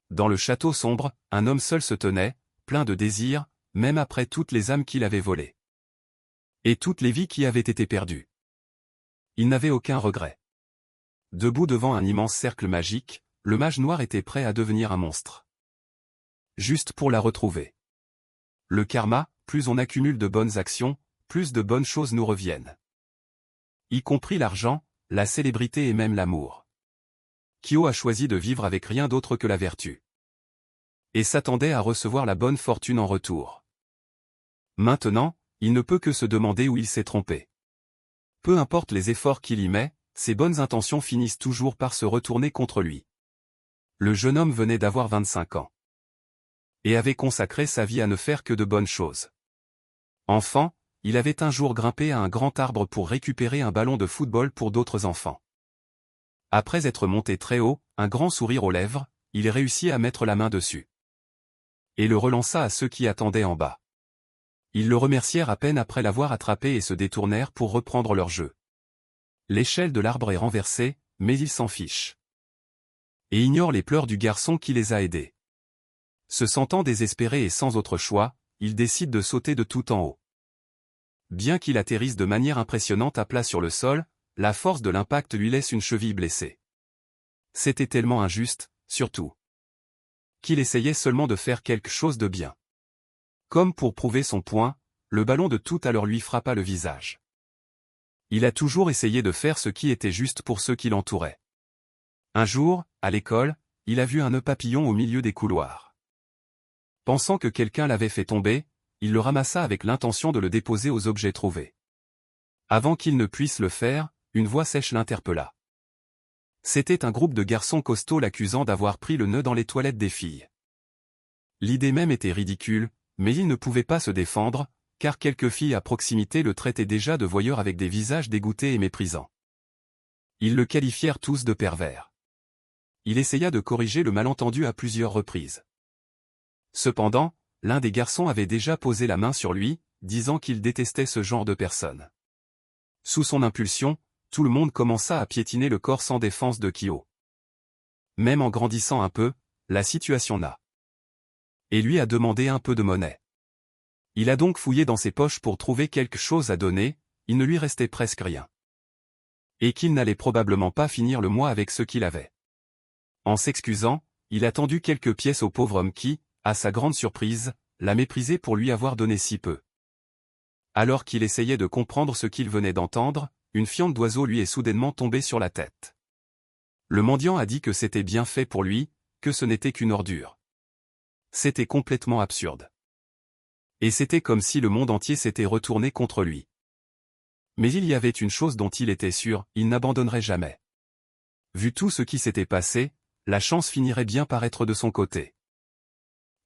Dans le château sombre, un homme seul se tenait, plein de désir, même après toutes les âmes qu'il avait volées. Et toutes les vies qui avaient été perdues. Il n'avait aucun regret. Debout devant un immense cercle magique, le mage noir était prêt à devenir un monstre. Juste pour la retrouver. Le karma, plus on accumule de bonnes actions, plus de bonnes choses nous reviennent. Y compris l'argent, la célébrité et même l'amour. Kyo a choisi de vivre avec rien d'autre que la vertu. Et s'attendait à recevoir la bonne fortune en retour. Maintenant, il ne peut que se demander où il s'est trompé. Peu importe les efforts qu'il y met, ses bonnes intentions finissent toujours par se retourner contre lui. Le jeune homme venait d'avoir 25 ans. Et avait consacré sa vie à ne faire que de bonnes choses. Enfant, il avait un jour grimpé à un grand arbre pour récupérer un ballon de football pour d'autres enfants. Après être monté très haut, un grand sourire aux lèvres, il réussit à mettre la main dessus. Et le relança à ceux qui attendaient en bas. Ils le remercièrent à peine après l'avoir attrapé et se détournèrent pour reprendre leur jeu. L'échelle de l'arbre est renversée, mais il s'en fiche. Et ignore les pleurs du garçon qui les a aidés. Se sentant désespéré et sans autre choix, il décide de sauter de tout en haut. Bien qu'il atterrisse de manière impressionnante à plat sur le sol, la force de l'impact lui laisse une cheville blessée. C'était tellement injuste, surtout qu'il essayait seulement de faire quelque chose de bien. Comme pour prouver son point, le ballon de tout à l'heure lui frappa le visage. Il a toujours essayé de faire ce qui était juste pour ceux qui l'entouraient. Un jour, à l'école, il a vu un nœud papillon au milieu des couloirs. Pensant que quelqu'un l'avait fait tomber, il le ramassa avec l'intention de le déposer aux objets trouvés. Avant qu'il ne puisse le faire, une voix sèche l'interpella. C'était un groupe de garçons costauds l'accusant d'avoir pris le nœud dans les toilettes des filles. L'idée même était ridicule, mais il ne pouvait pas se défendre, car quelques filles à proximité le traitaient déjà de voyeur avec des visages dégoûtés et méprisants. Ils le qualifièrent tous de pervers. Il essaya de corriger le malentendu à plusieurs reprises. Cependant, l'un des garçons avait déjà posé la main sur lui, disant qu'il détestait ce genre de personnes. Sous son impulsion, tout le monde commença à piétiner le corps sans défense de Kyo. Même en grandissant un peu, la situation n'a. Et lui a demandé un peu de monnaie. Il a donc fouillé dans ses poches pour trouver quelque chose à donner, il ne lui restait presque rien. Et qu'il n'allait probablement pas finir le mois avec ce qu'il avait. En s'excusant, il a tendu quelques pièces au pauvre homme qui, à sa grande surprise, l'a méprisé pour lui avoir donné si peu. Alors qu'il essayait de comprendre ce qu'il venait d'entendre, une fiente d'oiseau lui est soudainement tombée sur la tête. Le mendiant a dit que c'était bien fait pour lui, que ce n'était qu'une ordure. C'était complètement absurde. Et c'était comme si le monde entier s'était retourné contre lui. Mais il y avait une chose dont il était sûr, il n'abandonnerait jamais. Vu tout ce qui s'était passé, la chance finirait bien par être de son côté.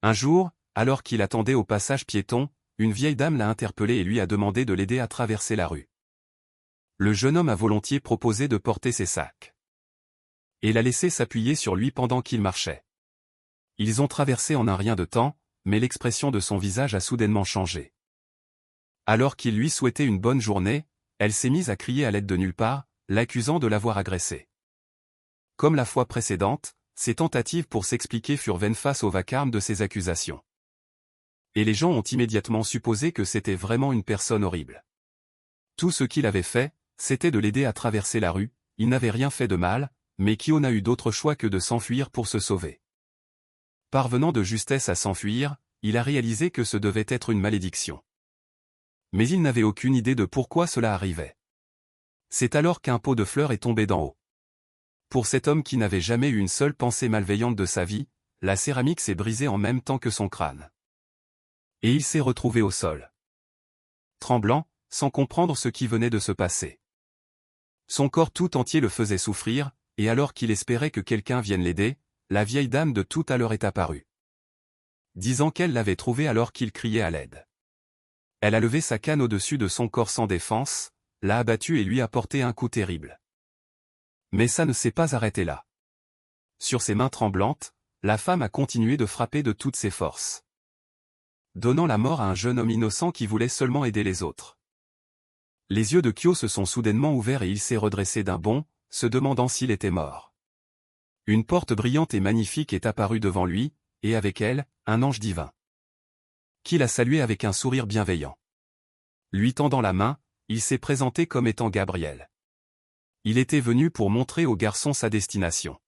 Un jour, alors qu'il attendait au passage piéton, une vieille dame l'a interpellé et lui a demandé de l'aider à traverser la rue. Le jeune homme a volontiers proposé de porter ses sacs. Et l'a laissé s'appuyer sur lui pendant qu'il marchait. Ils ont traversé en un rien de temps, mais l'expression de son visage a soudainement changé. Alors qu'il lui souhaitait une bonne journée, elle s'est mise à crier à l'aide de nulle part, l'accusant de l'avoir agressé. Comme la fois précédente, ses tentatives pour s'expliquer furent vaines face au vacarme de ses accusations. Et les gens ont immédiatement supposé que c'était vraiment une personne horrible. Tout ce qu'il avait fait, c'était de l'aider à traverser la rue, il n'avait rien fait de mal, mais Kyo n'a eu d'autre choix que de s'enfuir pour se sauver. Parvenant de justesse à s'enfuir, il a réalisé que ce devait être une malédiction. Mais il n'avait aucune idée de pourquoi cela arrivait. C'est alors qu'un pot de fleurs est tombé d'en haut. Pour cet homme qui n'avait jamais eu une seule pensée malveillante de sa vie, la céramique s'est brisée en même temps que son crâne. Et il s'est retrouvé au sol. Tremblant, sans comprendre ce qui venait de se passer. Son corps tout entier le faisait souffrir, et alors qu'il espérait que quelqu'un vienne l'aider, la vieille dame de tout à l'heure est apparue. Disant qu'elle l'avait trouvé alors qu'il criait à l'aide. Elle a levé sa canne au-dessus de son corps sans défense, l'a abattu et lui a porté un coup terrible. Mais ça ne s'est pas arrêté là. Sur ses mains tremblantes, la femme a continué de frapper de toutes ses forces. Donnant la mort à un jeune homme innocent qui voulait seulement aider les autres. Les yeux de Kyo se sont soudainement ouverts et il s'est redressé d'un bond, se demandant s'il était mort. Une porte brillante et magnifique est apparue devant lui, et avec elle, un ange divin. Qui l'a salué avec un sourire bienveillant. Lui tendant la main, il s'est présenté comme étant Gabriel. Il était venu pour montrer au garçon sa destination.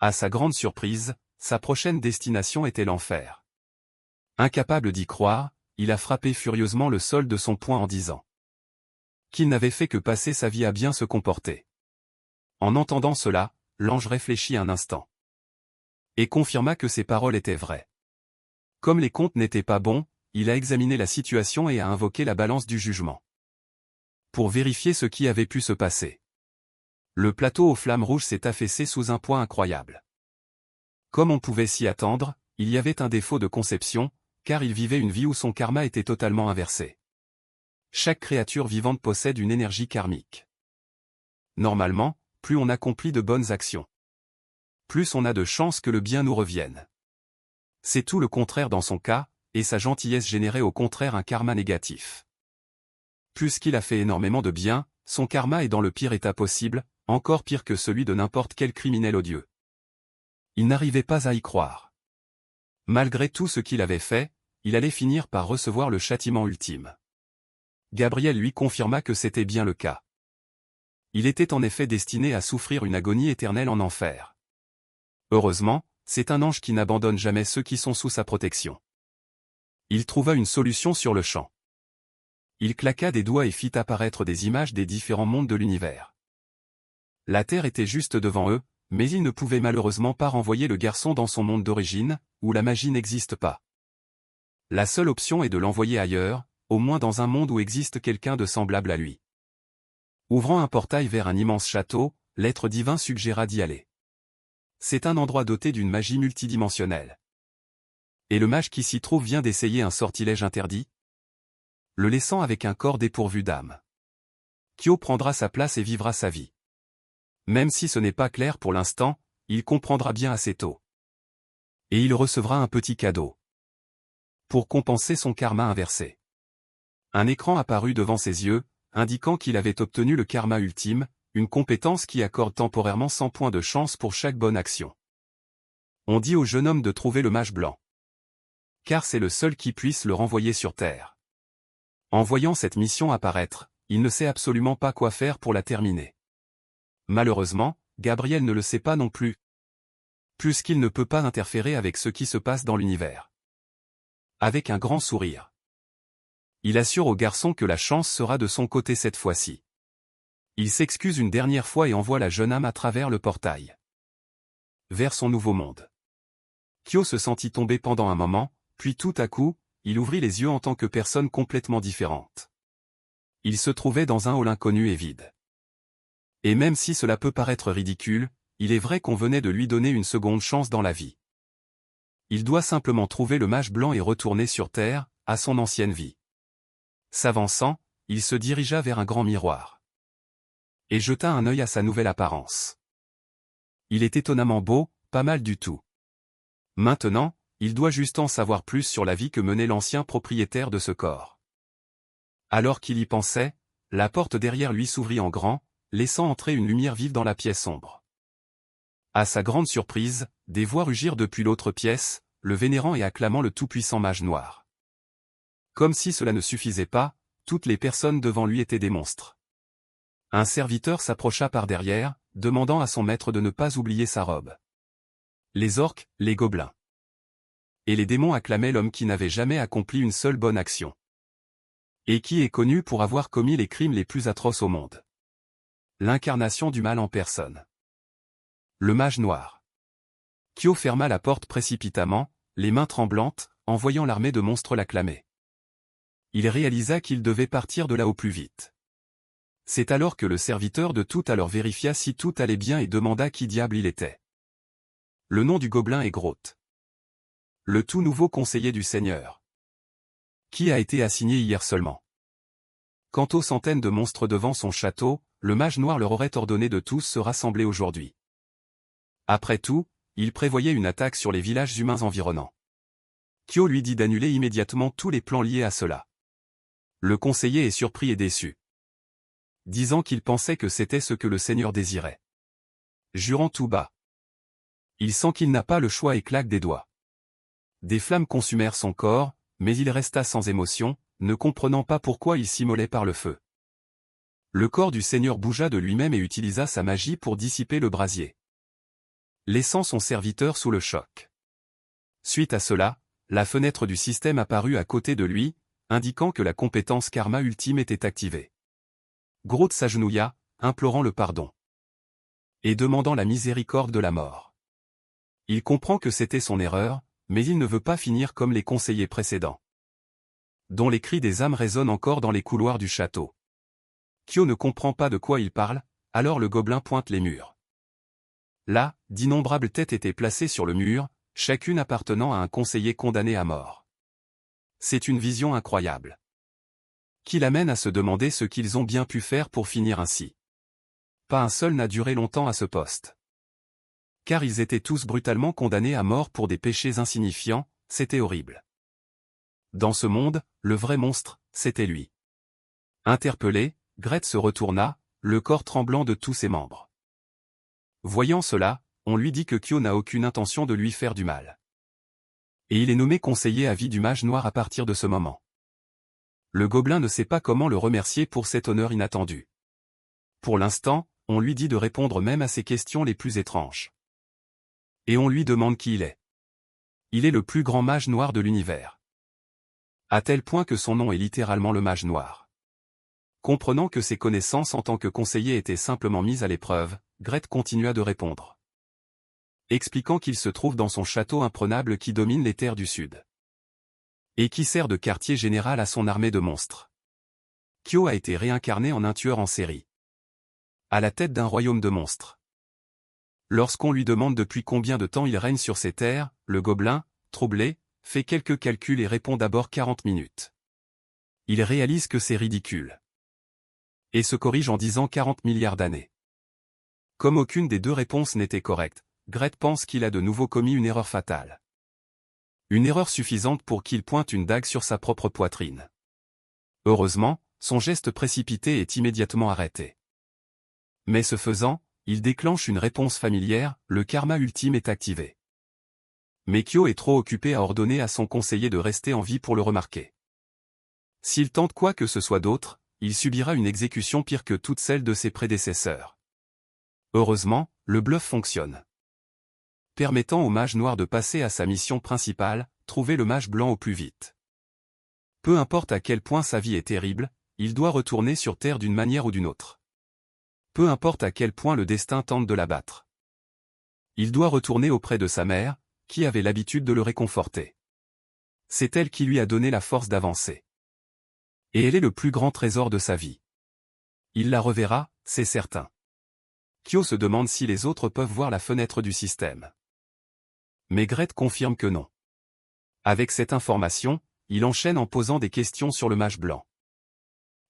À sa grande surprise, sa prochaine destination était l'enfer. Incapable d'y croire, il a frappé furieusement le sol de son poing en disant qu'il n'avait fait que passer sa vie à bien se comporter. En entendant cela, l'ange réfléchit un instant. Et confirma que ses paroles étaient vraies. Comme les comptes n'étaient pas bons, il a examiné la situation et a invoqué la balance du jugement. Pour vérifier ce qui avait pu se passer. Le plateau aux flammes rouges s'est affaissé sous un poids incroyable. Comme on pouvait s'y attendre, il y avait un défaut de conception, car il vivait une vie où son karma était totalement inversé. Chaque créature vivante possède une énergie karmique. Normalement, plus on accomplit de bonnes actions, plus on a de chances que le bien nous revienne. C'est tout le contraire dans son cas, et sa gentillesse générait au contraire un karma négatif. Puisqu'il a fait énormément de bien, son karma est dans le pire état possible, encore pire que celui de n'importe quel criminel odieux. Il n'arrivait pas à y croire. Malgré tout ce qu'il avait fait, il allait finir par recevoir le châtiment ultime. Gabriel lui confirma que c'était bien le cas. Il était en effet destiné à souffrir une agonie éternelle en enfer. Heureusement, c'est un ange qui n'abandonne jamais ceux qui sont sous sa protection. Il trouva une solution sur le champ. Il claqua des doigts et fit apparaître des images des différents mondes de l'univers. La Terre était juste devant eux, mais ils ne pouvaient malheureusement pas renvoyer le garçon dans son monde d'origine, où la magie n'existe pas. La seule option est de l'envoyer ailleurs, au moins dans un monde où existe quelqu'un de semblable à lui. Ouvrant un portail vers un immense château, l'être divin suggéra d'y aller. C'est un endroit doté d'une magie multidimensionnelle. Et le mage qui s'y trouve vient d'essayer un sortilège interdit, le laissant avec un corps dépourvu d'âme. Kyo prendra sa place et vivra sa vie. Même si ce n'est pas clair pour l'instant, il comprendra bien assez tôt. Et il recevra un petit cadeau. Pour compenser son karma inversé. Un écran apparut devant ses yeux, indiquant qu'il avait obtenu le karma ultime, une compétence qui accorde temporairement 100 points de chance pour chaque bonne action. On dit au jeune homme de trouver le mage blanc. Car c'est le seul qui puisse le renvoyer sur Terre. En voyant cette mission apparaître, il ne sait absolument pas quoi faire pour la terminer. Malheureusement, Gabriel ne le sait pas non plus. Puisqu'il ne peut pas interférer avec ce qui se passe dans l'univers. Avec un grand sourire. Il assure au garçon que la chance sera de son côté cette fois-ci. Il s'excuse une dernière fois et envoie la jeune âme à travers le portail. Vers son nouveau monde. Kyo se sentit tomber pendant un moment, puis tout à coup, il ouvrit les yeux en tant que personne complètement différente. Il se trouvait dans un hall inconnu et vide. Et même si cela peut paraître ridicule, il est vrai qu'on venait de lui donner une seconde chance dans la vie. Il doit simplement trouver le mage blanc et retourner sur Terre, à son ancienne vie. S'avançant, il se dirigea vers un grand miroir. Et jeta un œil à sa nouvelle apparence. Il est étonnamment beau, pas mal du tout. Maintenant, il doit juste en savoir plus sur la vie que menait l'ancien propriétaire de ce corps. Alors qu'il y pensait, la porte derrière lui s'ouvrit en grand, laissant entrer une lumière vive dans la pièce sombre. À sa grande surprise, des voix rugirent depuis l'autre pièce, le vénérant et acclamant le tout-puissant mage noir. Comme si cela ne suffisait pas, toutes les personnes devant lui étaient des monstres. Un serviteur s'approcha par derrière, demandant à son maître de ne pas oublier sa robe. Les orques, les gobelins. Et les démons acclamaient l'homme qui n'avait jamais accompli une seule bonne action. Et qui est connu pour avoir commis les crimes les plus atroces au monde. L'incarnation du mal en personne. Le mage noir. Kyo ferma la porte précipitamment, les mains tremblantes, en voyant l'armée de monstres l'acclamer. Il réalisa qu'il devait partir de là au plus vite. C'est alors que le serviteur de tout à l'heure vérifia si tout allait bien et demanda qui diable il était. Le nom du gobelin est Groth. Le tout nouveau conseiller du Seigneur. Qui a été assigné hier seulement. Quant aux centaines de monstres devant son château, le mage noir leur aurait ordonné de tous se rassembler aujourd'hui. Après tout, il prévoyait une attaque sur les villages humains environnants. Kyo lui dit d'annuler immédiatement tous les plans liés à cela. Le conseiller est surpris et déçu. Disant qu'il pensait que c'était ce que le Seigneur désirait. Jurant tout bas. Il sent qu'il n'a pas le choix et claque des doigts. Des flammes consumèrent son corps, mais il resta sans émotion, ne comprenant pas pourquoi il s'immolait par le feu. Le corps du seigneur bougea de lui-même et utilisa sa magie pour dissiper le brasier, laissant son serviteur sous le choc. Suite à cela, la fenêtre du système apparut à côté de lui, indiquant que la compétence karma ultime était activée. Grodd s'agenouilla, implorant le pardon et demandant la miséricorde de la mort. Il comprend que c'était son erreur, mais il ne veut pas finir comme les conseillers précédents, dont les cris des âmes résonnent encore dans les couloirs du château. Kyo ne comprend pas de quoi il parle, alors le gobelin pointe les murs. Là, d'innombrables têtes étaient placées sur le mur, chacune appartenant à un conseiller condamné à mort. C'est une vision incroyable, qui l'amène à se demander ce qu'ils ont bien pu faire pour finir ainsi. Pas un seul n'a duré longtemps à ce poste. Car ils étaient tous brutalement condamnés à mort pour des péchés insignifiants, c'était horrible. Dans ce monde, le vrai monstre, c'était lui. Interpellé, Gret se retourna, le corps tremblant de tous ses membres. Voyant cela, on lui dit que Kyo n'a aucune intention de lui faire du mal. Et il est nommé conseiller à vie du mage noir à partir de ce moment. Le gobelin ne sait pas comment le remercier pour cet honneur inattendu. Pour l'instant, on lui dit de répondre même à ses questions les plus étranges. Et on lui demande qui il est. Il est le plus grand mage noir de l'univers. À tel point que son nom est littéralement le mage noir. Comprenant que ses connaissances en tant que conseiller étaient simplement mises à l'épreuve, Gret continua de répondre, expliquant qu'il se trouve dans son château imprenable qui domine les terres du Sud, et qui sert de quartier général à son armée de monstres. Kyo a été réincarné en un tueur en série, à la tête d'un royaume de monstres. Lorsqu'on lui demande depuis combien de temps il règne sur ces terres, le gobelin, troublé, fait quelques calculs et répond d'abord 40 minutes. Il réalise que c'est ridicule, et se corrige en disant 40 milliards d'années. Comme aucune des deux réponses n'était correcte, Gret pense qu'il a de nouveau commis une erreur fatale. Une erreur suffisante pour qu'il pointe une dague sur sa propre poitrine. Heureusement, son geste précipité est immédiatement arrêté. Mais ce faisant, il déclenche une réponse familière, le karma ultime est activé. Mais Kyo est trop occupé à ordonner à son conseiller de rester en vie pour le remarquer. S'il tente quoi que ce soit d'autre, il subira une exécution pire que toutes celles de ses prédécesseurs. Heureusement, le bluff fonctionne, permettant au mage noir de passer à sa mission principale, trouver le mage blanc au plus vite. Peu importe à quel point sa vie est terrible, il doit retourner sur Terre d'une manière ou d'une autre. Peu importe à quel point le destin tente de l'abattre. Il doit retourner auprès de sa mère, qui avait l'habitude de le réconforter. C'est elle qui lui a donné la force d'avancer. Et elle est le plus grand trésor de sa vie. Il la reverra, c'est certain. Kyo se demande si les autres peuvent voir la fenêtre du système. Mais Gret confirme que non. Avec cette information, il enchaîne en posant des questions sur le mage blanc.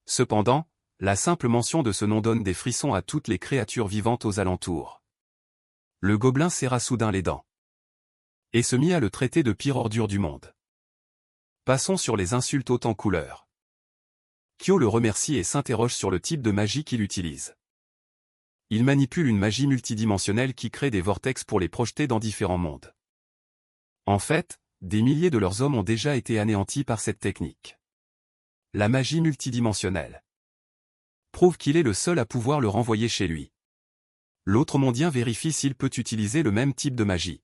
Cependant, la simple mention de ce nom donne des frissons à toutes les créatures vivantes aux alentours. Le gobelin serra soudain les dents et se mit à le traiter de pire ordure du monde. Passons sur les insultes hautes en couleur. Kyo le remercie et s'interroge sur le type de magie qu'il utilise. Il manipule une magie multidimensionnelle qui crée des vortex pour les projeter dans différents mondes. En fait, des milliers de leurs hommes ont déjà été anéantis par cette technique. La magie multidimensionnelle prouve qu'il est le seul à pouvoir le renvoyer chez lui. L'autre mondien vérifie s'il peut utiliser le même type de magie.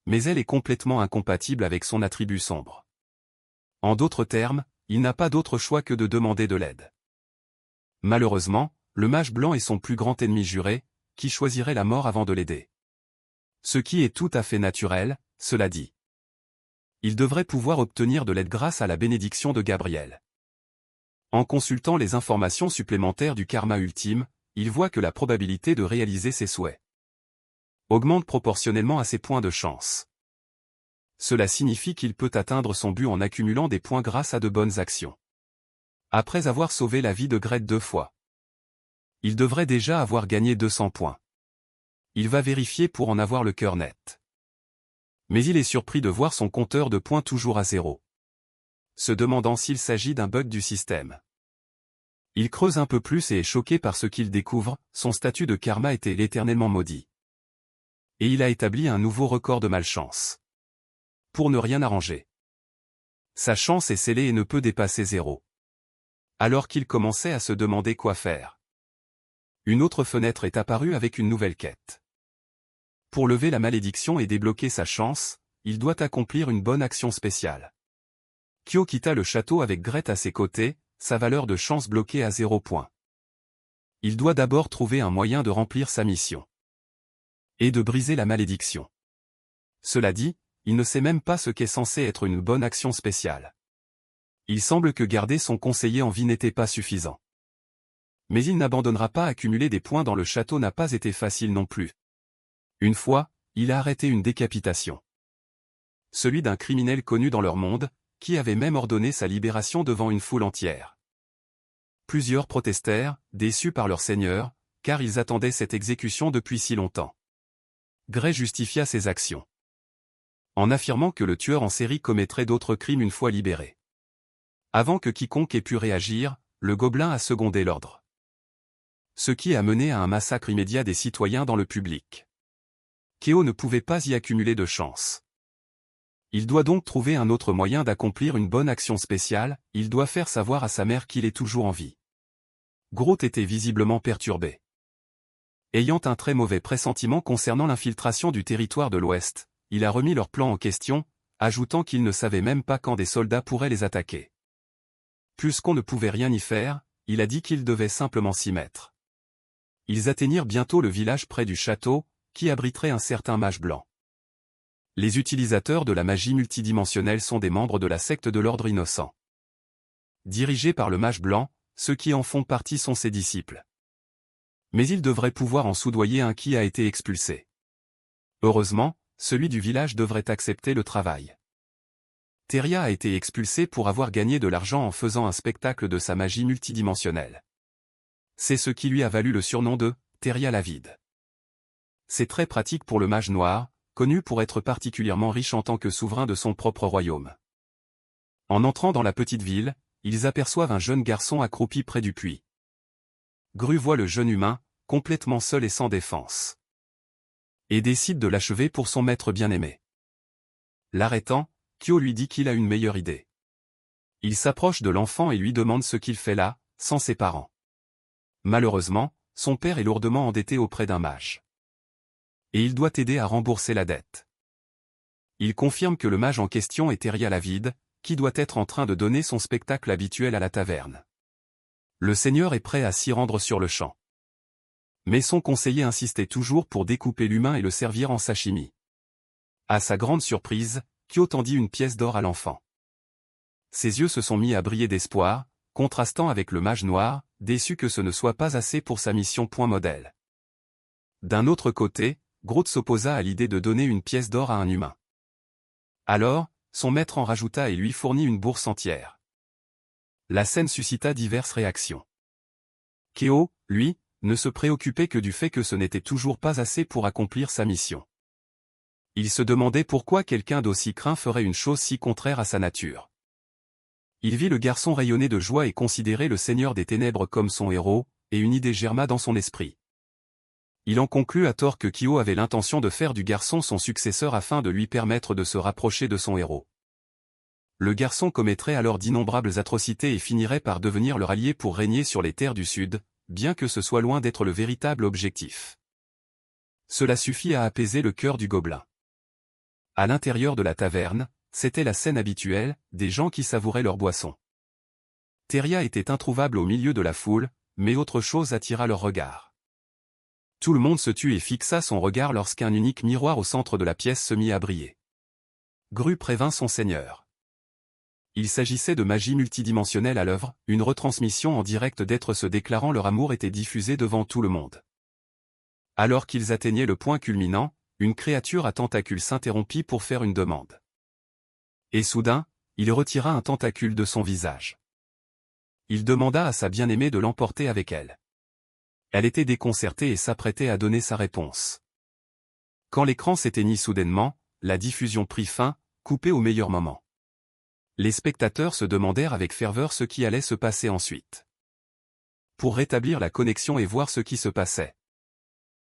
Mais elle est complètement incompatible avec son attribut sombre. En d'autres termes, il n'a pas d'autre choix que de demander de l'aide. Malheureusement, le mage blanc est son plus grand ennemi juré, qui choisirait la mort avant de l'aider. Ce qui est tout à fait naturel, cela dit. Il devrait pouvoir obtenir de l'aide grâce à la bénédiction de Gabriel. En consultant les informations supplémentaires du karma ultime, il voit que la probabilité de réaliser ses souhaits augmente proportionnellement à ses points de chance. Cela signifie qu'il peut atteindre son but en accumulant des points grâce à de bonnes actions. Après avoir sauvé la vie de Gret 2 fois, il devrait déjà avoir gagné 200 points. Il va vérifier pour en avoir le cœur net. Mais il est surpris de voir son compteur de points toujours à 0. Se demandant s'il s'agit d'un bug du système. Il creuse un peu plus et est choqué par ce qu'il découvre, son statut de karma était éternellement maudit. Et il a établi un nouveau record de malchance. Pour ne rien arranger. Sa chance est scellée et ne peut dépasser 0. Alors qu'il commençait à se demander quoi faire. Une autre fenêtre est apparue avec une nouvelle quête. Pour lever la malédiction et débloquer sa chance, il doit accomplir une bonne action spéciale. Kyo quitta le château avec Gret à ses côtés, sa valeur de chance bloquée à 0 point. Il doit d'abord trouver un moyen de remplir sa mission. Et de briser la malédiction. Cela dit, il ne sait même pas ce qu'est censé être une bonne action spéciale. Il semble que garder son conseiller en vie n'était pas suffisant. Mais il n'abandonnera pas. Accumuler des points dans le château n'a pas été facile non plus. Une fois, il a arrêté une décapitation. Celui d'un criminel connu dans leur monde, qui avait même ordonné sa libération devant une foule entière. Plusieurs protestèrent, déçus par leur seigneur, car ils attendaient cette exécution depuis si longtemps. Gray justifia ses actions. En affirmant que le tueur en série commettrait d'autres crimes une fois libéré. Avant que quiconque ait pu réagir, le gobelin a secondé l'ordre. Ce qui a mené à un massacre immédiat des citoyens dans le public. Kyo ne pouvait pas y accumuler de chance. Il doit donc trouver un autre moyen d'accomplir une bonne action spéciale, il doit faire savoir à sa mère qu'il est toujours en vie. Groot était visiblement perturbé. Ayant un très mauvais pressentiment concernant l'infiltration du territoire de l'Ouest, il a remis leur plan en question, ajoutant qu'il ne savait même pas quand des soldats pourraient les attaquer. Puisqu'on ne pouvait rien y faire, il a dit qu'ils devaient simplement s'y mettre. Ils atteignirent bientôt le village près du château, qui abriterait un certain mage blanc. Les utilisateurs de la magie multidimensionnelle sont des membres de la secte de l'Ordre Innocent. Dirigés par le mage blanc, ceux qui en font partie sont ses disciples. Mais ils devraient pouvoir en soudoyer un qui a été expulsé. Heureusement, celui du village devrait accepter le travail. Teria a été expulsé pour avoir gagné de l'argent en faisant un spectacle de sa magie multidimensionnelle. C'est ce qui lui a valu le surnom de « Teria la vide ». C'est très pratique pour le mage noir, connu pour être particulièrement riche en tant que souverain de son propre royaume. En entrant dans la petite ville, ils aperçoivent un jeune garçon accroupi près du puits. Gru voit le jeune humain, complètement seul et sans défense. Et décide de l'achever pour son maître bien-aimé. L'arrêtant, Kyo lui dit qu'il a une meilleure idée. Il s'approche de l'enfant et lui demande ce qu'il fait là, sans ses parents. Malheureusement, son père est lourdement endetté auprès d'un mage. Et il doit aider à rembourser la dette. Il confirme que le mage en question est Teria la vide, qui doit être en train de donner son spectacle habituel à la taverne. Le seigneur est prêt à s'y rendre sur le champ. Mais son conseiller insistait toujours pour découper l'humain et le servir en sashimi. À sa grande surprise, Kyo tendit une pièce d'or à l'enfant. Ses yeux se sont mis à briller d'espoir, contrastant avec le mage noir, déçu que ce ne soit pas assez pour sa mission point modèle. D'un autre côté, Groot s'opposa à l'idée de donner une pièce d'or à un humain. Alors, son maître en rajouta et lui fournit une bourse entière. La scène suscita diverses réactions. Kyo, lui, ne se préoccupait que du fait que ce n'était toujours pas assez pour accomplir sa mission. Il se demandait pourquoi quelqu'un d'aussi craint ferait une chose si contraire à sa nature. Il vit le garçon rayonner de joie et considérer le Seigneur des Ténèbres comme son héros, et une idée germa dans son esprit. Il en conclut à tort que Kyo avait l'intention de faire du garçon son successeur afin de lui permettre de se rapprocher de son héros. Le garçon commettrait alors d'innombrables atrocités et finirait par devenir leur allié pour régner sur les terres du Sud, bien que ce soit loin d'être le véritable objectif. Cela suffit à apaiser le cœur du gobelin. À l'intérieur de la taverne, c'était la scène habituelle, des gens qui savouraient leur boisson. Teria était introuvable au milieu de la foule, mais autre chose attira leur regard. Tout le monde se tut et fixa son regard lorsqu'un unique miroir au centre de la pièce se mit à briller. Gru prévint son seigneur. Il s'agissait de magie multidimensionnelle à l'œuvre, une retransmission en direct d'êtres se déclarant leur amour était diffusée devant tout le monde. Alors qu'ils atteignaient le point culminant, une créature à tentacules s'interrompit pour faire une demande. Et soudain, il retira un tentacule de son visage. Il demanda à sa bien-aimée de l'emporter avec elle. Elle était déconcertée et s'apprêtait à donner sa réponse. Quand l'écran s'éteignit soudainement, la diffusion prit fin, coupée au meilleur moment. Les spectateurs se demandèrent avec ferveur ce qui allait se passer ensuite. Pour rétablir la connexion et voir ce qui se passait,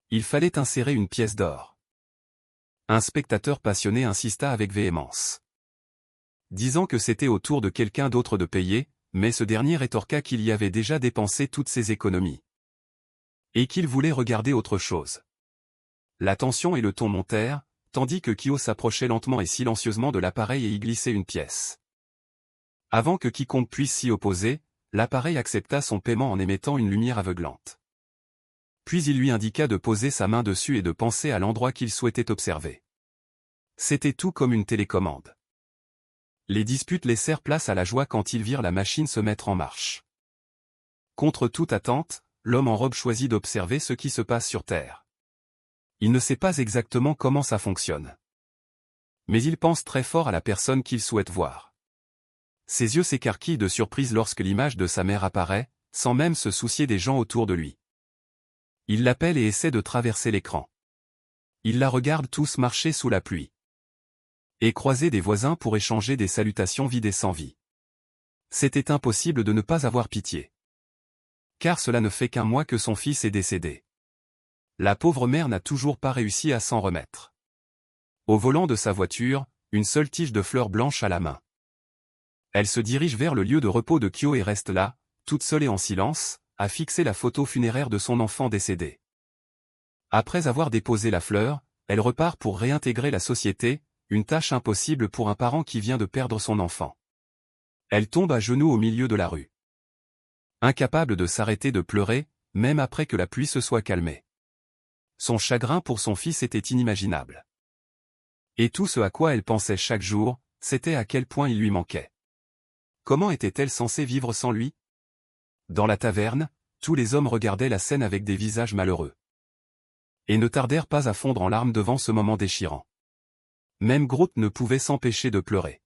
il fallait insérer une pièce d'or. Un spectateur passionné insista avec véhémence, disant que c'était au tour de quelqu'un d'autre de payer, mais ce dernier rétorqua qu'il y avait déjà dépensé toutes ses économies. Et qu'il voulait regarder autre chose. La tension et le ton montèrent, tandis que Kyo s'approchait lentement et silencieusement de l'appareil et y glissait une pièce. Avant que quiconque puisse s'y opposer, l'appareil accepta son paiement en émettant une lumière aveuglante. Puis il lui indiqua de poser sa main dessus et de penser à l'endroit qu'il souhaitait observer. C'était tout comme une télécommande. Les disputes laissèrent place à la joie quand ils virent la machine se mettre en marche. Contre toute attente, l'homme en robe choisit d'observer ce qui se passe sur Terre. Il ne sait pas exactement comment ça fonctionne. Mais il pense très fort à la personne qu'il souhaite voir. Ses yeux s'écarquillent de surprise lorsque l'image de sa mère apparaît, sans même se soucier des gens autour de lui. Il l'appelle et essaie de traverser l'écran. Il la regarde tous marcher sous la pluie. Et croiser des voisins pour échanger des salutations vides et sans vie. C'était impossible de ne pas avoir pitié. Car cela ne fait qu'un mois que son fils est décédé. La pauvre mère n'a toujours pas réussi à s'en remettre. Au volant de sa voiture, une seule tige de fleurs blanches à la main. Elle se dirige vers le lieu de repos de Kyo et reste là, toute seule et en silence, à fixer la photo funéraire de son enfant décédé. Après avoir déposé la fleur, elle repart pour réintégrer la société, une tâche impossible pour un parent qui vient de perdre son enfant. Elle tombe à genoux au milieu de la rue. Incapable de s'arrêter de pleurer, même après que la pluie se soit calmée. Son chagrin pour son fils était inimaginable. Et tout ce à quoi elle pensait chaque jour, c'était à quel point il lui manquait. Comment était-elle censée vivre sans lui? Dans la taverne, tous les hommes regardaient la scène avec des visages malheureux. Et ne tardèrent pas à fondre en larmes devant ce moment déchirant. Même Groot ne pouvait s'empêcher de pleurer.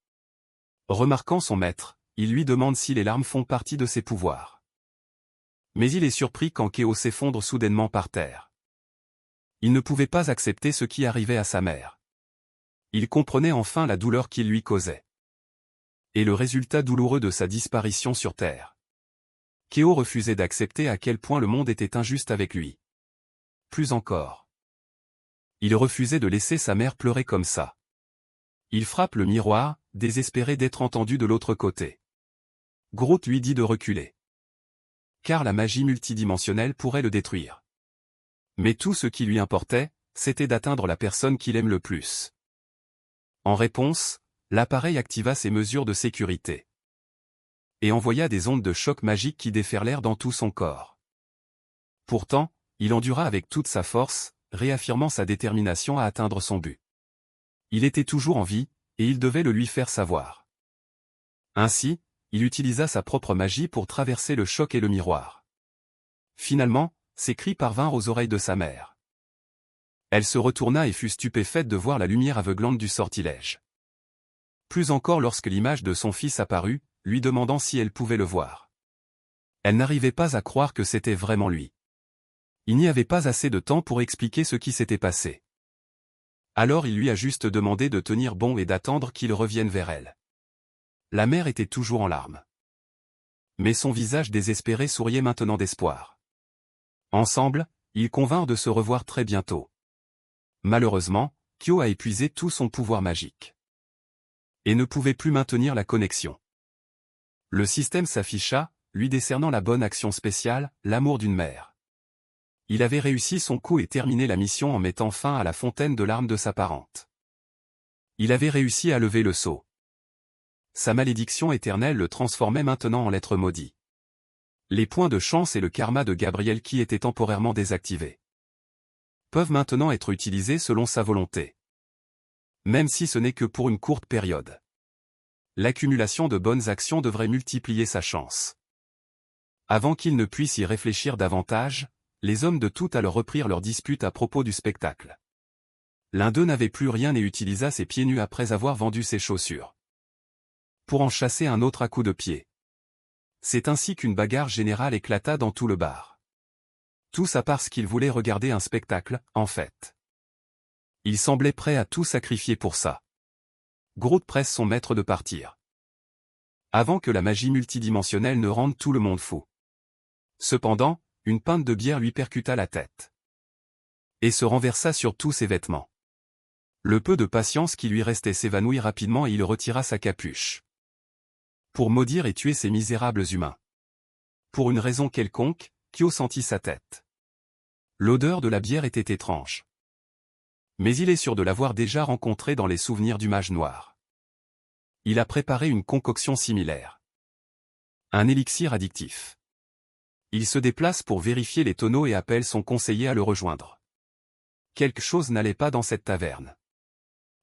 Remarquant son maître, il lui demande si les larmes font partie de ses pouvoirs. Mais il est surpris quand Kyo s'effondre soudainement par terre. Il ne pouvait pas accepter ce qui arrivait à sa mère. Il comprenait enfin la douleur qu'il lui causait. Et le résultat douloureux de sa disparition sur Terre. Kyo refusait d'accepter à quel point le monde était injuste avec lui. Plus encore. Il refusait de laisser sa mère pleurer comme ça. Il frappe le miroir, désespéré d'être entendu de l'autre côté. Groot lui dit de reculer. Car la magie multidimensionnelle pourrait le détruire. Mais tout ce qui lui importait, c'était d'atteindre la personne qu'il aime le plus. En réponse, l'appareil activa ses mesures de sécurité. Et envoya des ondes de choc magiques qui déferlèrent dans tout son corps. Pourtant, il endura avec toute sa force, réaffirmant sa détermination à atteindre son but. Il était toujours en vie, et il devait le lui faire savoir. Ainsi, il utilisa sa propre magie pour traverser le choc et le miroir. Finalement, ses cris parvinrent aux oreilles de sa mère. Elle se retourna et fut stupéfaite de voir la lumière aveuglante du sortilège. Plus encore lorsque l'image de son fils apparut, lui demandant si elle pouvait le voir. Elle n'arrivait pas à croire que c'était vraiment lui. Il n'y avait pas assez de temps pour expliquer ce qui s'était passé. Alors il lui a juste demandé de tenir bon et d'attendre qu'il revienne vers elle. La mère était toujours en larmes. Mais son visage désespéré souriait maintenant d'espoir. Ensemble, ils convinrent de se revoir très bientôt. Malheureusement, Kyo a épuisé tout son pouvoir magique. Et ne pouvait plus maintenir la connexion. Le système s'afficha, lui décernant la bonne action spéciale, l'amour d'une mère. Il avait réussi son coup et terminé la mission en mettant fin à la fontaine de larmes de sa parente. Il avait réussi à lever le sceau. Sa malédiction éternelle le transformait maintenant en l'être maudit. Les points de chance et le karma de Gabriel qui étaient temporairement désactivés peuvent maintenant être utilisés selon sa volonté. Même si ce n'est que pour une courte période. L'accumulation de bonnes actions devrait multiplier sa chance. Avant qu'il ne puisse y réfléchir davantage, les hommes de tout alors reprirent leur dispute à propos du spectacle. L'un d'eux n'avait plus rien et utilisa ses pieds nus après avoir vendu ses chaussures. Pour en chasser un autre à coups de pied. C'est ainsi qu'une bagarre générale éclata dans tout le bar. Tout ça parce qu'ils voulaient regarder un spectacle, en fait. Ils semblaient prêts à tout sacrifier pour ça. Groot presse son maître de partir. Avant que la magie multidimensionnelle ne rende tout le monde fou. Cependant, une pinte de bière lui percuta la tête. Et se renversa sur tous ses vêtements. Le peu de patience qui lui restait s'évanouit rapidement et il retira sa capuche. Pour maudire et tuer ces misérables humains. Pour une raison quelconque, Kyo sentit sa tête. L'odeur de la bière était étrange. Mais il est sûr de l'avoir déjà rencontré dans les souvenirs du mage noir. Il a préparé une concoction similaire. Un élixir addictif. Il se déplace pour vérifier les tonneaux et appelle son conseiller à le rejoindre. Quelque chose n'allait pas dans cette taverne.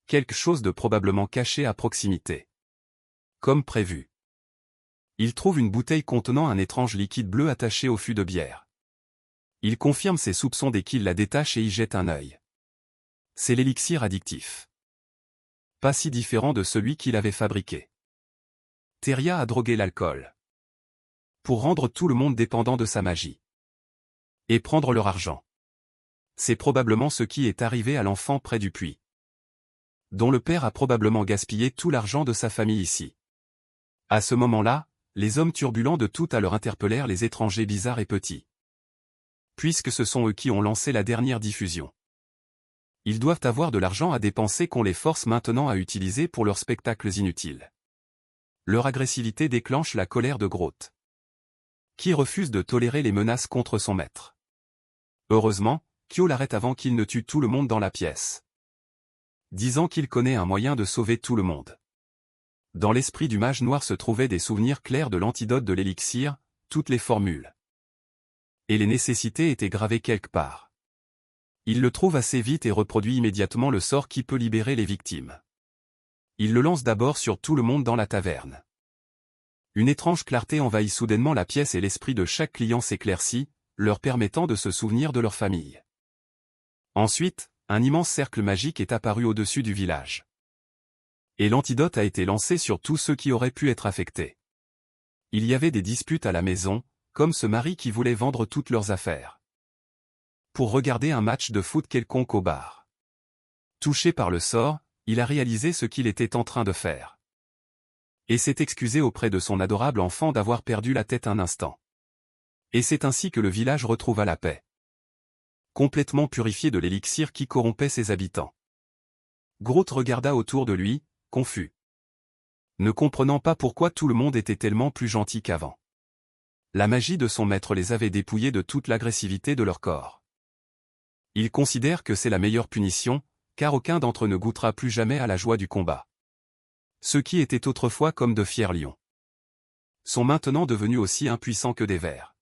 Quelque chose de probablement caché à proximité. Comme prévu. Il trouve une bouteille contenant un étrange liquide bleu attaché au fût de bière. Il confirme ses soupçons dès qu'il la détache et y jette un œil. C'est l'élixir addictif. Pas si différent de celui qu'il avait fabriqué. Theria a drogué l'alcool. Pour rendre tout le monde dépendant de sa magie. Et prendre leur argent. C'est probablement ce qui est arrivé à l'enfant près du puits. Dont le père a probablement gaspillé tout l'argent de sa famille ici. À ce moment-là, les hommes turbulents de tout à l'heure interpellèrent les étrangers bizarres et petits. Puisque ce sont eux qui ont lancé la dernière diffusion. Ils doivent avoir de l'argent à dépenser qu'on les force maintenant à utiliser pour leurs spectacles inutiles. Leur agressivité déclenche la colère de Groth. Qui refuse de tolérer les menaces contre son maître. Heureusement, Kyo l'arrête avant qu'il ne tue tout le monde dans la pièce. Disant qu'il connaît un moyen de sauver tout le monde. Dans l'esprit du mage noir se trouvaient des souvenirs clairs de l'antidote de l'élixir, toutes les formules. Et les nécessités étaient gravées quelque part. Il le trouve assez vite et reproduit immédiatement le sort qui peut libérer les victimes. Il le lance d'abord sur tout le monde dans la taverne. Une étrange clarté envahit soudainement la pièce et l'esprit de chaque client s'éclaircit, leur permettant de se souvenir de leur famille. Ensuite, un immense cercle magique est apparu au-dessus du village. Et l'antidote a été lancé sur tous ceux qui auraient pu être affectés. Il y avait des disputes à la maison, comme ce mari qui voulait vendre toutes leurs affaires. Pour regarder un match de foot quelconque au bar. Touché par le sort, il a réalisé ce qu'il était en train de faire. Et s'est excusé auprès de son adorable enfant d'avoir perdu la tête un instant. Et c'est ainsi que le village retrouva la paix. Complètement purifié de l'élixir qui corrompait ses habitants. Groth regarda autour de lui, confus. Ne comprenant pas pourquoi tout le monde était tellement plus gentil qu'avant. La magie de son maître les avait dépouillés de toute l'agressivité de leur corps. Il considère que c'est la meilleure punition, car aucun d'entre eux ne goûtera plus jamais à la joie du combat. Ceux qui étaient autrefois comme de fiers lions sont maintenant devenus aussi impuissants que des vers.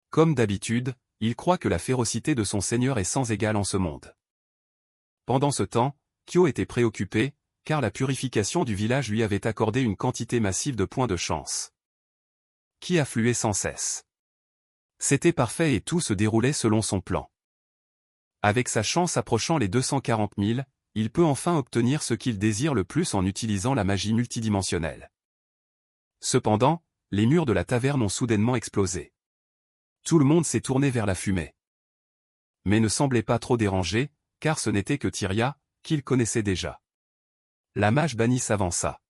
Comme d'habitude, il croit que la férocité de son seigneur est sans égale en ce monde. Pendant ce temps, Kyo était préoccupé, car la purification du village lui avait accordé une quantité massive de points de chance. Qui affluaient sans cesse. C'était parfait et tout se déroulait selon son plan. Avec sa chance approchant les 240 000, il peut enfin obtenir ce qu'il désire le plus en utilisant la magie multidimensionnelle. Cependant, les murs de la taverne ont soudainement explosé. Tout le monde s'est tourné vers la fumée. Mais ne semblait pas trop dérangé, car ce n'était que Theria, qu'il connaissait déjà. La mage bannie s'avança.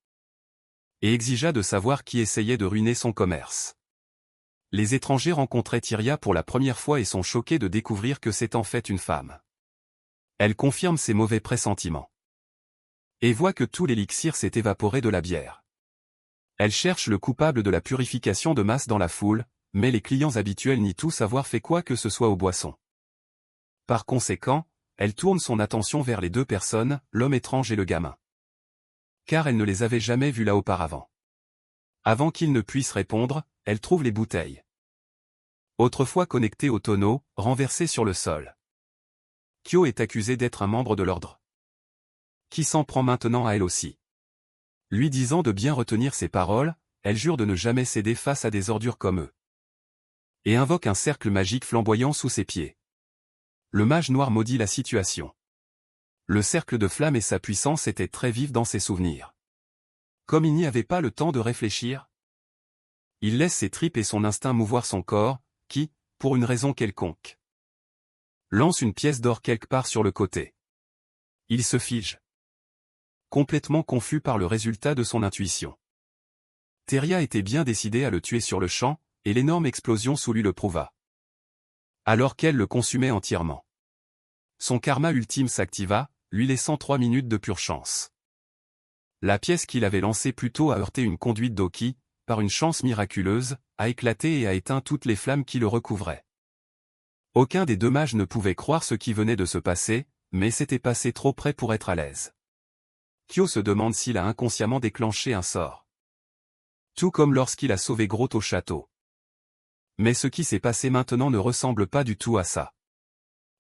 Et exigea de savoir qui essayait de ruiner son commerce. Les étrangers rencontraient Theria pour la première fois et sont choqués de découvrir que c'est en fait une femme. Elle confirme ses mauvais pressentiments. Et voit que tout l'élixir s'est évaporé de la bière. Elle cherche le coupable de la purification de masse dans la foule, mais les clients habituels nient tous avoir fait quoi que ce soit aux boissons. Par conséquent, elle tourne son attention vers les deux personnes, l'homme étrange et le gamin. Car elle ne les avait jamais vus là auparavant. Avant qu'ils ne puissent répondre, elle trouve les bouteilles. Autrefois connectées au tonneau, renversées sur le sol. Kyo est accusé d'être un membre de l'ordre. Qui s'en prend maintenant à elle aussi. Lui disant de bien retenir ses paroles, elle jure de ne jamais céder face à des ordures comme eux. Et invoque un cercle magique flamboyant sous ses pieds. Le mage noir maudit la situation. Le cercle de flamme et sa puissance étaient très vifs dans ses souvenirs. Comme il n'y avait pas le temps de réfléchir, il laisse ses tripes et son instinct mouvoir son corps, qui, pour une raison quelconque, lance une pièce d'or quelque part sur le côté. Il se fige. Complètement confus par le résultat de son intuition. Theria était bien décidée à le tuer sur le champ, et l'énorme explosion sous lui le prouva. Alors qu'elle le consumait entièrement. Son karma ultime s'activa, lui laissant 3 minutes de pure chance. La pièce qu'il avait lancée plus tôt a heurté une conduite d'eau qui, par une chance miraculeuse, a éclaté et a éteint toutes les flammes qui le recouvraient. Aucun des deux mages ne pouvait croire ce qui venait de se passer, mais c'était passé trop près pour être à l'aise. Kyo se demande s'il a inconsciemment déclenché un sort. Tout comme lorsqu'il a sauvé Groth au château. Mais ce qui s'est passé maintenant ne ressemble pas du tout à ça.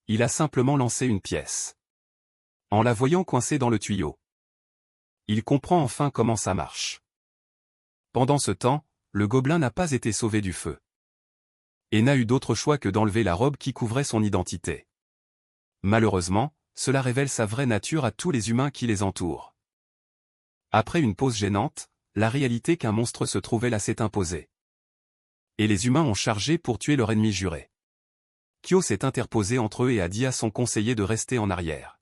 Il a simplement lancé une pièce. En la voyant coincée dans le tuyau. Il comprend enfin comment ça marche. Pendant ce temps, le gobelin n'a pas été sauvé du feu. Et n'a eu d'autre choix que d'enlever la robe qui couvrait son identité. Malheureusement, cela révèle sa vraie nature à tous les humains qui les entourent. Après une pause gênante, la réalité qu'un monstre se trouvait là s'est imposée. Et les humains ont chargé pour tuer leur ennemi juré. Kyo s'est interposé entre eux et a dit à son conseiller de rester en arrière.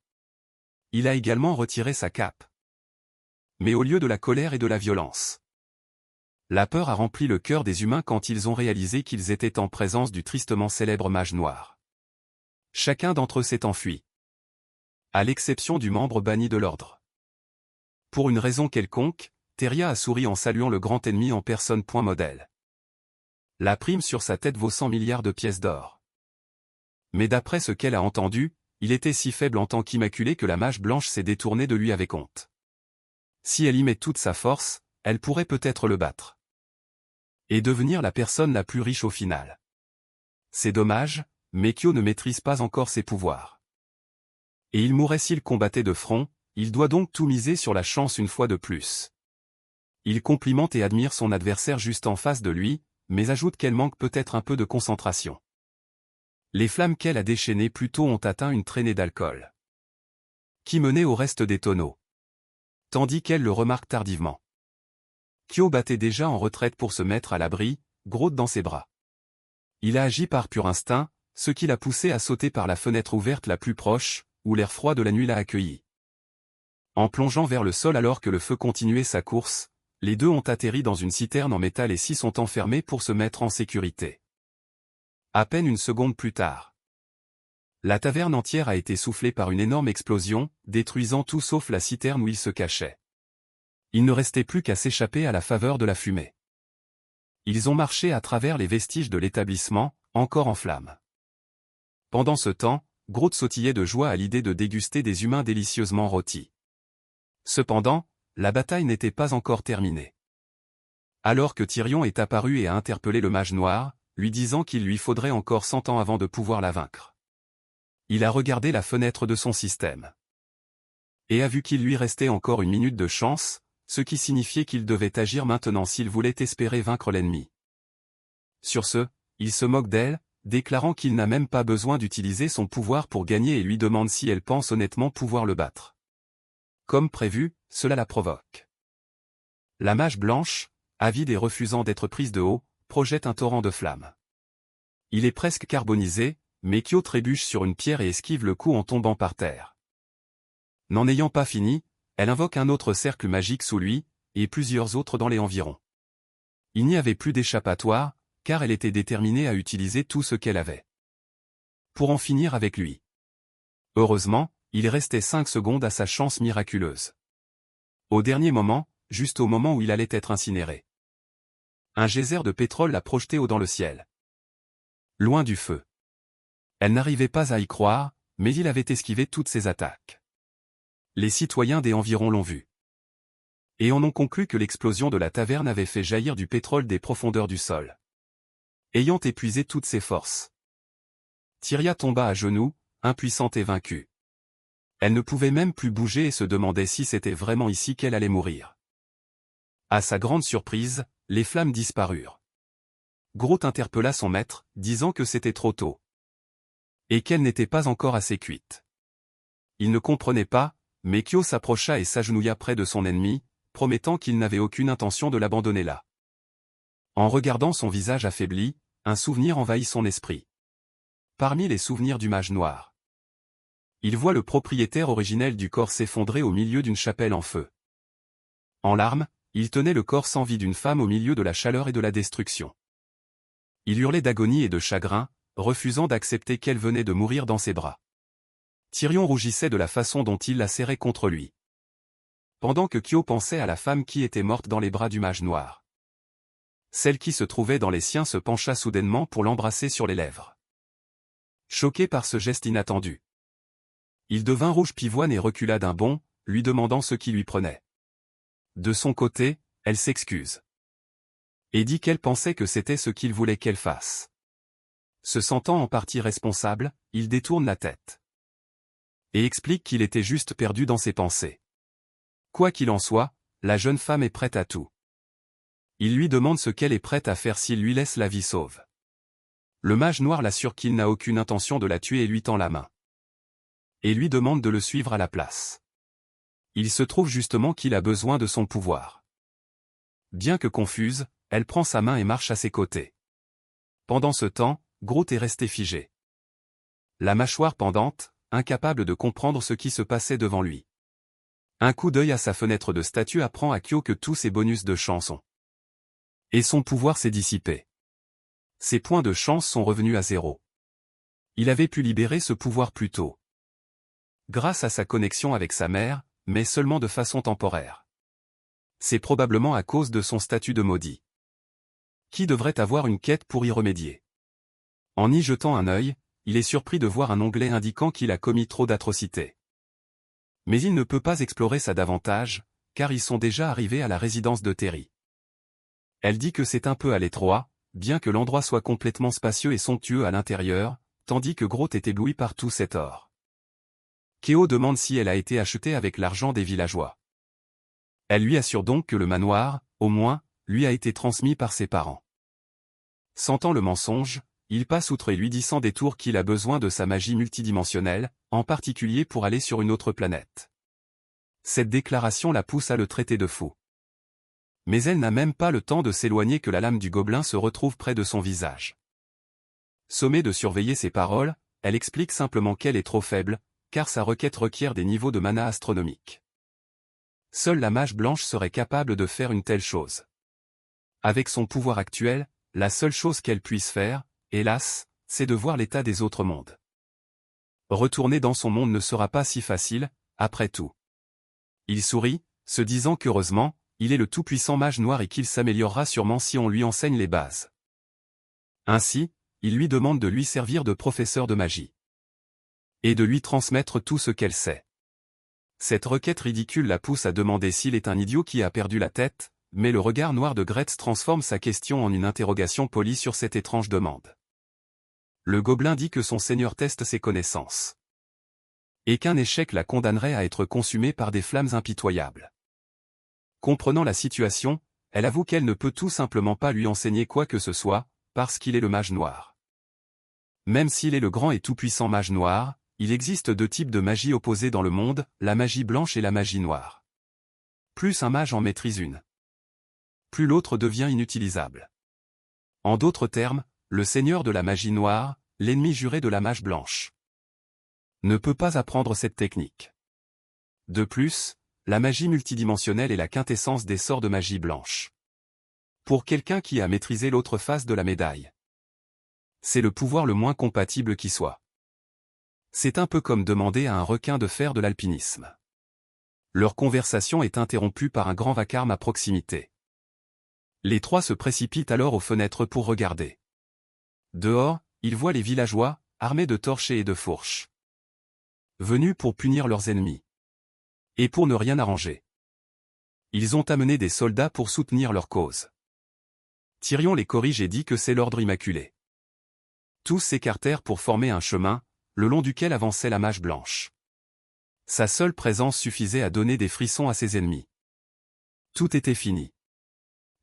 Il a également retiré sa cape. Mais au lieu de la colère et de la violence. La peur a rempli le cœur des humains quand ils ont réalisé qu'ils étaient en présence du tristement célèbre mage noir. Chacun d'entre eux s'est enfui. À l'exception du membre banni de l'ordre. Pour une raison quelconque, Teria a souri en saluant le grand ennemi en personne. Modèle. La prime sur sa tête vaut 100 milliards de pièces d'or. Mais d'après ce qu'elle a entendu, il était si faible en tant qu'immaculé que la mage blanche s'est détournée de lui avec honte. Si elle y met toute sa force, elle pourrait peut-être le battre. Et devenir la personne la plus riche au final. C'est dommage, mais Kyo ne maîtrise pas encore ses pouvoirs. Et il mourrait s'il combattait de front, il doit donc tout miser sur la chance une fois de plus. Il complimente et admire son adversaire juste en face de lui, mais ajoute qu'elle manque peut-être un peu de concentration. Les flammes qu'elle a déchaînées plus tôt ont atteint une traînée d'alcool. Qui menait au reste des tonneaux. Tandis qu'elle le remarque tardivement. Kyo battait déjà en retraite pour se mettre à l'abri, Groth dans ses bras. Il a agi par pur instinct, ce qui l'a poussé à sauter par la fenêtre ouverte la plus proche, où l'air froid de la nuit l'a accueilli. En plongeant vers le sol alors que le feu continuait sa course, les deux ont atterri dans une citerne en métal et s'y sont enfermés pour se mettre en sécurité. À peine une seconde plus tard. La taverne entière a été soufflée par une énorme explosion, détruisant tout sauf la citerne où ils se cachaient. Il ne restait plus qu'à s'échapper à la faveur de la fumée. Ils ont marché à travers les vestiges de l'établissement, encore en flammes. Pendant ce temps, Groth sautillait de joie à l'idée de déguster des humains délicieusement rôtis. Cependant, la bataille n'était pas encore terminée. Alors que Tyrion est apparu et a interpellé le mage noir, lui disant qu'il lui faudrait encore 100 ans avant de pouvoir la vaincre. Il a regardé la fenêtre de son système. Et a vu qu'il lui restait encore une minute de chance, ce qui signifiait qu'il devait agir maintenant s'il voulait espérer vaincre l'ennemi. Sur ce, il se moque d'elle, déclarant qu'il n'a même pas besoin d'utiliser son pouvoir pour gagner et lui demande si elle pense honnêtement pouvoir le battre. Comme prévu, cela la provoque. La mage blanche, avide et refusant d'être prise de haut, projette un torrent de flammes. Il est presque carbonisé, mais Kyo trébuche sur une pierre et esquive le coup en tombant par terre. N'en ayant pas fini, elle invoque un autre cercle magique sous lui, et plusieurs autres dans les environs. Il n'y avait plus d'échappatoire, car elle était déterminée à utiliser tout ce qu'elle avait. Pour en finir avec lui. Heureusement, il restait 5 secondes à sa chance miraculeuse. Au dernier moment, juste au moment où il allait être incinéré. Un geyser de pétrole l'a projeté haut dans le ciel. Loin du feu. Elle n'arrivait pas à y croire, mais il avait esquivé toutes ses attaques. Les citoyens des environs l'ont vu. Et en ont conclu que l'explosion de la taverne avait fait jaillir du pétrole des profondeurs du sol. Ayant épuisé toutes ses forces. Tyria tomba à genoux, impuissante et vaincue. Elle ne pouvait même plus bouger et se demandait si c'était vraiment ici qu'elle allait mourir. À sa grande surprise, les flammes disparurent. Groth interpella son maître, disant que c'était trop tôt. Et qu'elle n'était pas encore assez cuite. Il ne comprenait pas, mais Kyo s'approcha et s'agenouilla près de son ennemi, promettant qu'il n'avait aucune intention de l'abandonner là. En regardant son visage affaibli, un souvenir envahit son esprit. Parmi les souvenirs du mage noir. Il voit le propriétaire originel du corps s'effondrer au milieu d'une chapelle en feu. En larmes, il tenait le corps sans vie d'une femme au milieu de la chaleur et de la destruction. Il hurlait d'agonie et de chagrin, refusant d'accepter qu'elle venait de mourir dans ses bras. Tyrion rougissait de la façon dont il la serrait contre lui. Pendant que Kyo pensait à la femme qui était morte dans les bras du mage noir. Celle qui se trouvait dans les siens se pencha soudainement pour l'embrasser sur les lèvres. Choqué par ce geste inattendu. Il devint rouge pivoine et recula d'un bond, lui demandant ce qui lui prenait. De son côté, elle s'excuse. Et dit qu'elle pensait que c'était ce qu'il voulait qu'elle fasse. Se sentant en partie responsable, il détourne la tête. Et explique qu'il était juste perdu dans ses pensées. Quoi qu'il en soit, la jeune femme est prête à tout. Il lui demande ce qu'elle est prête à faire s'il lui laisse la vie sauve. Le mage noir l'assure qu'il n'a aucune intention de la tuer et lui tend la main. Et lui demande de le suivre à la place. Il se trouve justement qu'il a besoin de son pouvoir. Bien que confuse, elle prend sa main et marche à ses côtés. Pendant ce temps, Groot est resté figé. La mâchoire pendante, incapable de comprendre ce qui se passait devant lui. Un coup d'œil à sa fenêtre de statue apprend à Kyo que tous ses bonus de chance ont. Et son pouvoir s'est dissipé. Ses points de chance sont revenus à 0. Il avait pu libérer ce pouvoir plus tôt. Grâce à sa connexion avec sa mère, mais seulement de façon temporaire. C'est probablement à cause de son statut de maudit. Qui devrait avoir une quête pour y remédier. En y jetant un œil, il est surpris de voir un onglet indiquant qu'il a commis trop d'atrocités. Mais il ne peut pas explorer ça davantage, car ils sont déjà arrivés à la résidence de Terry. Elle dit que c'est un peu à l'étroit, bien que l'endroit soit complètement spacieux et somptueux à l'intérieur, tandis que Groot est ébloui par tout cet or. Kyo demande si elle a été achetée avec l'argent des villageois. Elle lui assure donc que le manoir, au moins, lui a été transmis par ses parents. Sentant le mensonge, il passe outre et lui dit sans détour qu'il a besoin de sa magie multidimensionnelle, en particulier pour aller sur une autre planète. Cette déclaration la pousse à le traiter de fou. Mais elle n'a même pas le temps de s'éloigner que la lame du gobelin se retrouve près de son visage. Sommée de surveiller ses paroles, elle explique simplement qu'elle est trop faible, car sa requête requiert des niveaux de mana astronomiques. Seule la mage blanche serait capable de faire une telle chose. Avec son pouvoir actuel, la seule chose qu'elle puisse faire, hélas, c'est de voir l'état des autres mondes. Retourner dans son monde ne sera pas si facile, après tout. Il sourit, se disant qu'heureusement, il est le tout-puissant mage noir et qu'il s'améliorera sûrement si on lui enseigne les bases. Ainsi, il lui demande de lui servir de professeur de magie. Et de lui transmettre tout ce qu'elle sait. Cette requête ridicule la pousse à demander s'il est un idiot qui a perdu la tête, mais le regard noir de Gretz transforme sa question en une interrogation polie sur cette étrange demande. Le gobelin dit que son seigneur teste ses connaissances. Et qu'un échec la condamnerait à être consumée par des flammes impitoyables. Comprenant la situation, elle avoue qu'elle ne peut tout simplement pas lui enseigner quoi que ce soit, parce qu'il est le mage noir. Même s'il est le grand et tout-puissant mage noir, il existe deux types de magie opposés dans le monde, la magie blanche et la magie noire. Plus un mage en maîtrise une, plus l'autre devient inutilisable. En d'autres termes, le seigneur de la magie noire, l'ennemi juré de la mage blanche, ne peut pas apprendre cette technique. De plus, la magie multidimensionnelle est la quintessence des sorts de magie blanche. Pour quelqu'un qui a maîtrisé l'autre face de la médaille, c'est le pouvoir le moins compatible qui soit. C'est un peu comme demander à un requin de faire de l'alpinisme. Leur conversation est interrompue par un grand vacarme à proximité. Les trois se précipitent alors aux fenêtres pour regarder. Dehors, ils voient les villageois, armés de torches et de fourches. Venus pour punir leurs ennemis. Et pour ne rien arranger. Ils ont amené des soldats pour soutenir leur cause. Tyrion les corrige et dit que c'est l'ordre immaculé. Tous s'écartèrent pour former un chemin, le long duquel avançait la mage blanche. Sa seule présence suffisait à donner des frissons à ses ennemis. Tout était fini.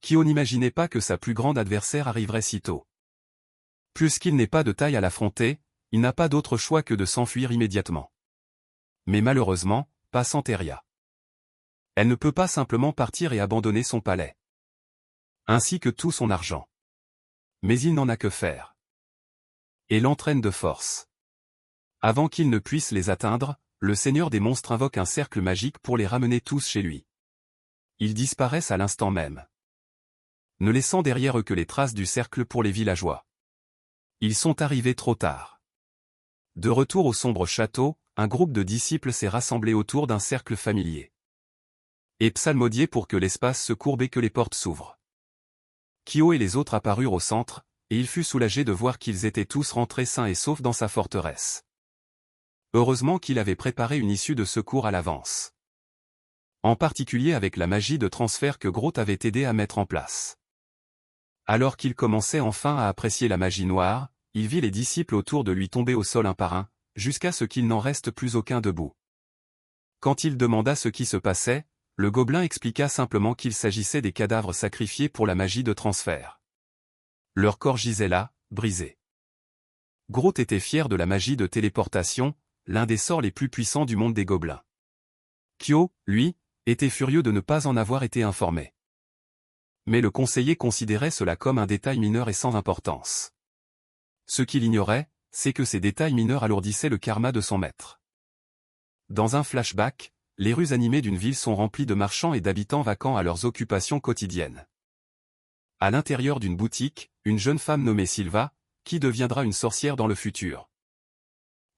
Kyo n'imaginait pas que sa plus grande adversaire arriverait si tôt. Puisqu'il n'est pas de taille à l'affronter, il n'a pas d'autre choix que de s'enfuir immédiatement. Mais malheureusement, pas sans Teria. Elle ne peut pas simplement partir et abandonner son palais. Ainsi que tout son argent. Mais il n'en a que faire. Et l'entraîne de force. Avant qu'il ne puisse les atteindre, le seigneur des monstres invoque un cercle magique pour les ramener tous chez lui. Ils disparaissent à l'instant même, ne laissant derrière eux que les traces du cercle pour les villageois. Ils sont arrivés trop tard. De retour au sombre château, un groupe de disciples s'est rassemblé autour d'un cercle familier. Et psalmodié pour que l'espace se courbe et que les portes s'ouvrent. Kyo et les autres apparurent au centre, et il fut soulagé de voir qu'ils étaient tous rentrés sains et saufs dans sa forteresse. Heureusement qu'il avait préparé une issue de secours à l'avance. En particulier avec la magie de transfert que Groth avait aidé à mettre en place. Alors qu'il commençait enfin à apprécier la magie noire, il vit les disciples autour de lui tomber au sol un par un, jusqu'à ce qu'il n'en reste plus aucun debout. Quand il demanda ce qui se passait, le gobelin expliqua simplement qu'il s'agissait des cadavres sacrifiés pour la magie de transfert. Leur corps gisait là, brisé. Groth était fier de la magie de téléportation, l'un des sorts les plus puissants du monde des gobelins. Kyo, lui, était furieux de ne pas en avoir été informé. Mais le conseiller considérait cela comme un détail mineur et sans importance. Ce qu'il ignorait, c'est que ces détails mineurs alourdissaient le karma de son maître. Dans un flashback, les rues animées d'une ville sont remplies de marchands et d'habitants vaquant à leurs occupations quotidiennes. À l'intérieur d'une boutique, une jeune femme nommée Sylva, qui deviendra une sorcière dans le futur,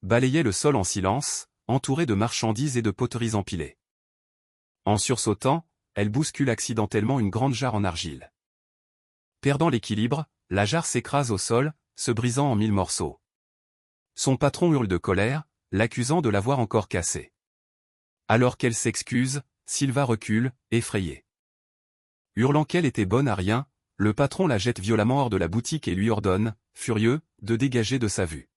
balayait le sol en silence, entourée de marchandises et de poteries empilées. En sursautant, elle bouscule accidentellement une grande jarre en argile. Perdant l'équilibre, la jarre s'écrase au sol, se brisant en 1000 morceaux. Son patron hurle de colère, l'accusant de l'avoir encore cassée. Alors qu'elle s'excuse, Sylva recule, effrayée. Hurlant qu'elle était bonne à rien, le patron la jette violemment hors de la boutique et lui ordonne, furieux, de dégager de sa vue.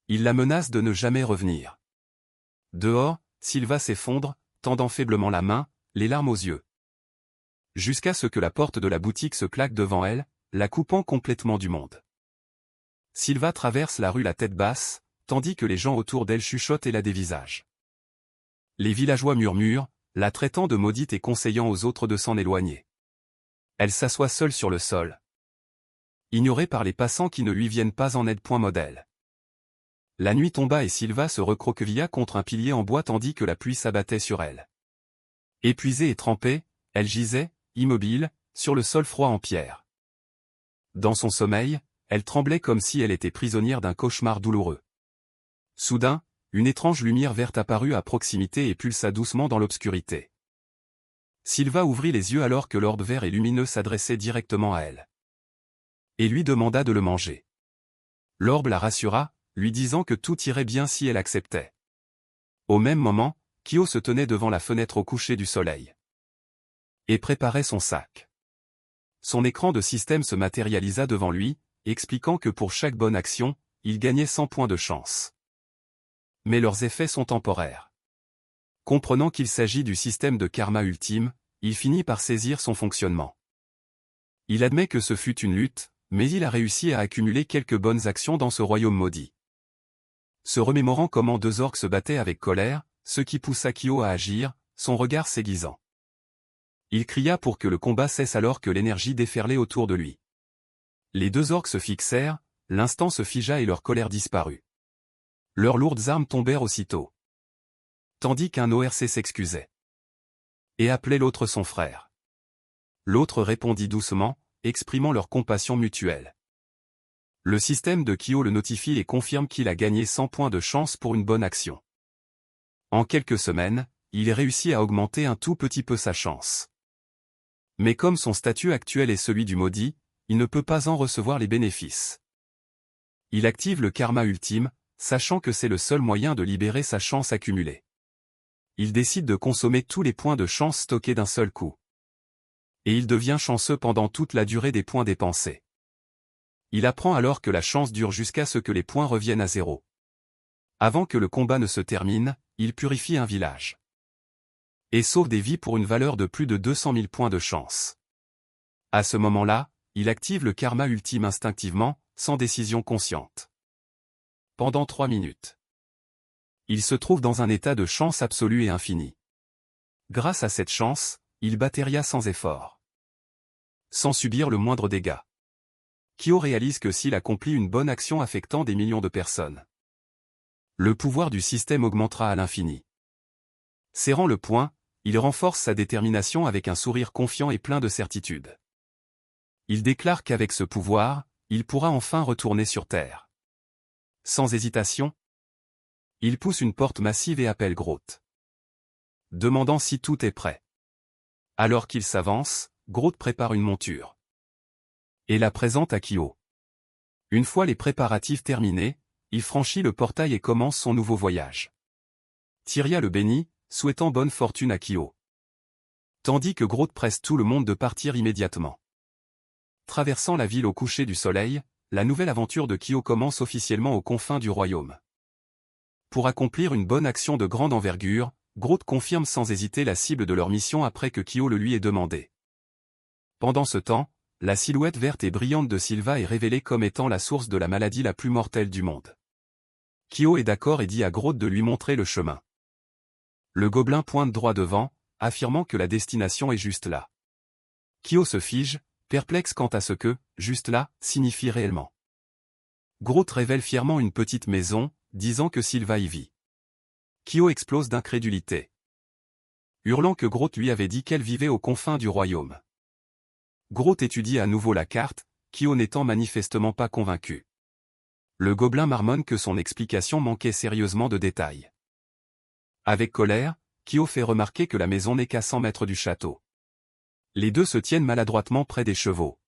Il la menace de ne jamais revenir. Dehors, Sylva s'effondre, tendant faiblement la main, les larmes aux yeux. Jusqu'à ce que la porte de la boutique se claque devant elle, la coupant complètement du monde. Sylva traverse la rue la tête basse, tandis que les gens autour d'elle chuchotent et la dévisagent. Les villageois murmurent, la traitant de maudite et conseillant aux autres de s'en éloigner. Elle s'assoit seule sur le sol. Ignorée par les passants qui ne lui viennent pas en aide. Modèle. La nuit tomba et Sylva se recroquevilla contre un pilier en bois tandis que la pluie s'abattait sur elle. Épuisée et trempée, elle gisait, immobile, sur le sol froid en pierre. Dans son sommeil, elle tremblait comme si elle était prisonnière d'un cauchemar douloureux. Soudain, une étrange lumière verte apparut à proximité et pulsa doucement dans l'obscurité. Sylva ouvrit les yeux alors que l'orbe vert et lumineux s'adressait directement à elle. Et lui demanda de le manger. L'orbe la rassura, lui disant que tout irait bien si elle acceptait. Au même moment, Kyo se tenait devant la fenêtre au coucher du soleil. Et préparait son sac. Son écran de système se matérialisa devant lui, expliquant que pour chaque bonne action, il gagnait 100 points de chance. Mais leurs effets sont temporaires. Comprenant qu'il s'agit du système de karma ultime, il finit par saisir son fonctionnement. Il admet que ce fut une lutte, mais il a réussi à accumuler quelques bonnes actions dans ce royaume maudit. Se remémorant comment 2 orques se battaient avec colère, ce qui poussa Kyo à agir, son regard s'aiguisant. Il cria pour que le combat cesse alors que l'énergie déferlait autour de lui. Les 2 orques se fixèrent, l'instant se figea et leur colère disparut. Leurs lourdes armes tombèrent aussitôt. Tandis qu'un ORC s'excusait. Et appelait l'autre son frère. L'autre répondit doucement, exprimant leur compassion mutuelle. Le système de Kyo le notifie et confirme qu'il a gagné 100 points de chance pour une bonne action. En quelques semaines, il réussit à augmenter un tout petit peu sa chance. Mais comme son statut actuel est celui du maudit, il ne peut pas en recevoir les bénéfices. Il active le karma ultime, sachant que c'est le seul moyen de libérer sa chance accumulée. Il décide de consommer tous les points de chance stockés d'un seul coup. Et il devient chanceux pendant toute la durée des points dépensés. Il apprend alors que la chance dure jusqu'à ce que les points reviennent à 0. Avant que le combat ne se termine, il purifie un village. Et sauve des vies pour une valeur de plus de 200 000 points de chance. À ce moment-là, il active le karma ultime instinctivement, sans décision consciente. Pendant 3 minutes. Il se trouve dans un état de chance absolue et infinie. Grâce à cette chance, il bactéria sans effort. Sans subir le moindre dégât. Kyo réalise que s'il accomplit une bonne action affectant des millions de personnes, le pouvoir du système augmentera à l'infini. Serrant le poing, il renforce sa détermination avec un sourire confiant et plein de certitude. Il déclare qu'avec ce pouvoir, il pourra enfin retourner sur Terre. Sans hésitation, Il pousse une porte massive et appelle Groot, demandant si tout est prêt. Alors qu'il s'avance, Groot prépare une monture et la présente à Kyo. Une fois les préparatifs terminés, il franchit le portail et commence son nouveau voyage. Tyria le bénit, souhaitant bonne fortune à Kyo. Tandis que Groot presse tout le monde de partir immédiatement. Traversant la ville au coucher du soleil, la nouvelle aventure de Kyo commence officiellement aux confins du royaume. Pour accomplir une bonne action de grande envergure, Groot confirme sans hésiter la cible de leur mission après que Kyo le lui ait demandé. Pendant ce temps, la silhouette verte et brillante de Sylva est révélée comme étant la source de la maladie la plus mortelle du monde. Kyo est d'accord et dit à Groot de lui montrer le chemin. Le gobelin pointe droit devant, affirmant que la destination est juste là. Kyo se fige, perplexe quant à ce que « juste là » signifie réellement. Groot révèle fièrement une petite maison, disant que Sylva y vit. Kyo explose d'incrédulité, hurlant que Groot lui avait dit qu'elle vivait aux confins du royaume. Groot étudie à nouveau la carte, Kyo n'étant manifestement pas convaincu. Le gobelin marmonne que son explication manquait sérieusement de détails. Avec colère, Kyo fait remarquer que la maison n'est qu'à 100 mètres du château. Les deux se tiennent maladroitement près des chevaux.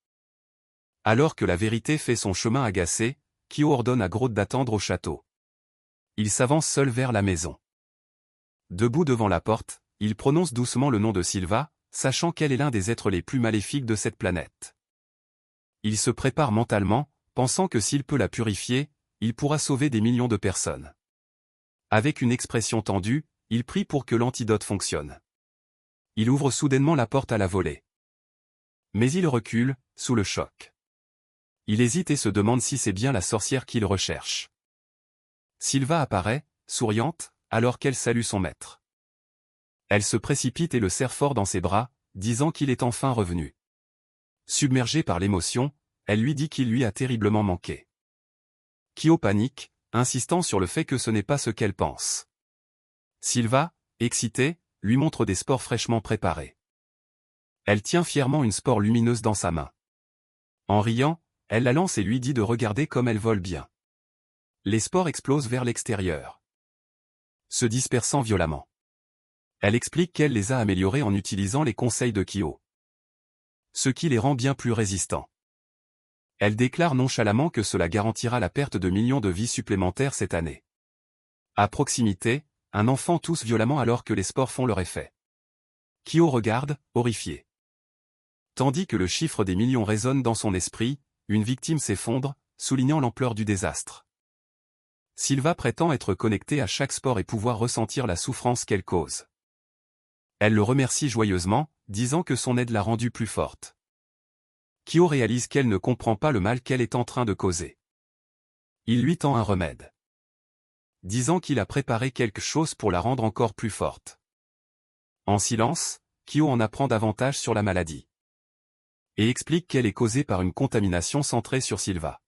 Alors que la vérité fait son chemin agacé, Kyo ordonne à Groot d'attendre au château. Il s'avance seul vers la maison. Debout devant la porte, il prononce doucement le nom de Sylva, sachant qu'elle est l'un des êtres les plus maléfiques de cette planète. Il se prépare mentalement, pensant que s'il peut la purifier, il pourra sauver des millions de personnes. Avec une expression tendue, il prie pour que l'antidote fonctionne. Il ouvre soudainement la porte à la volée. Mais il recule, sous le choc. Il hésite et se demande si c'est bien la sorcière qu'il recherche. Sylva apparaît, souriante, alors qu'elle salue son maître. Elle se précipite et le serre fort dans ses bras, disant qu'il est enfin revenu. Submergée par l'émotion, elle lui dit qu'il lui a terriblement manqué. Kyo panique, insistant sur le fait que ce n'est pas ce qu'elle pense. Sylva, excitée, lui montre des spores fraîchement préparés. Elle tient fièrement une spore lumineuse dans sa main. En riant, elle la lance et lui dit de regarder comme elle vole bien. Les spores explosent vers l'extérieur, se dispersant violemment. Elle explique qu'elle les a améliorés en utilisant les conseils de Kyo, ce qui les rend bien plus résistants. Elle déclare nonchalamment que cela garantira la perte de millions de vies supplémentaires cette année. À proximité, un enfant tousse violemment alors que les spores font leur effet. Kyo regarde, horrifié. Tandis que le chiffre des millions résonne dans son esprit, une victime s'effondre, soulignant l'ampleur du désastre. Sylva prétend être connectée à chaque spore et pouvoir ressentir la souffrance qu'elle cause. Elle le remercie joyeusement, disant que son aide l'a rendue plus forte. Kyo réalise qu'elle ne comprend pas le mal qu'elle est en train de causer. Il lui tend un remède, disant qu'il a préparé quelque chose pour la rendre encore plus forte. En silence, Kyo en apprend davantage sur la maladie et explique qu'elle est causée par une contamination centrée sur Sylva.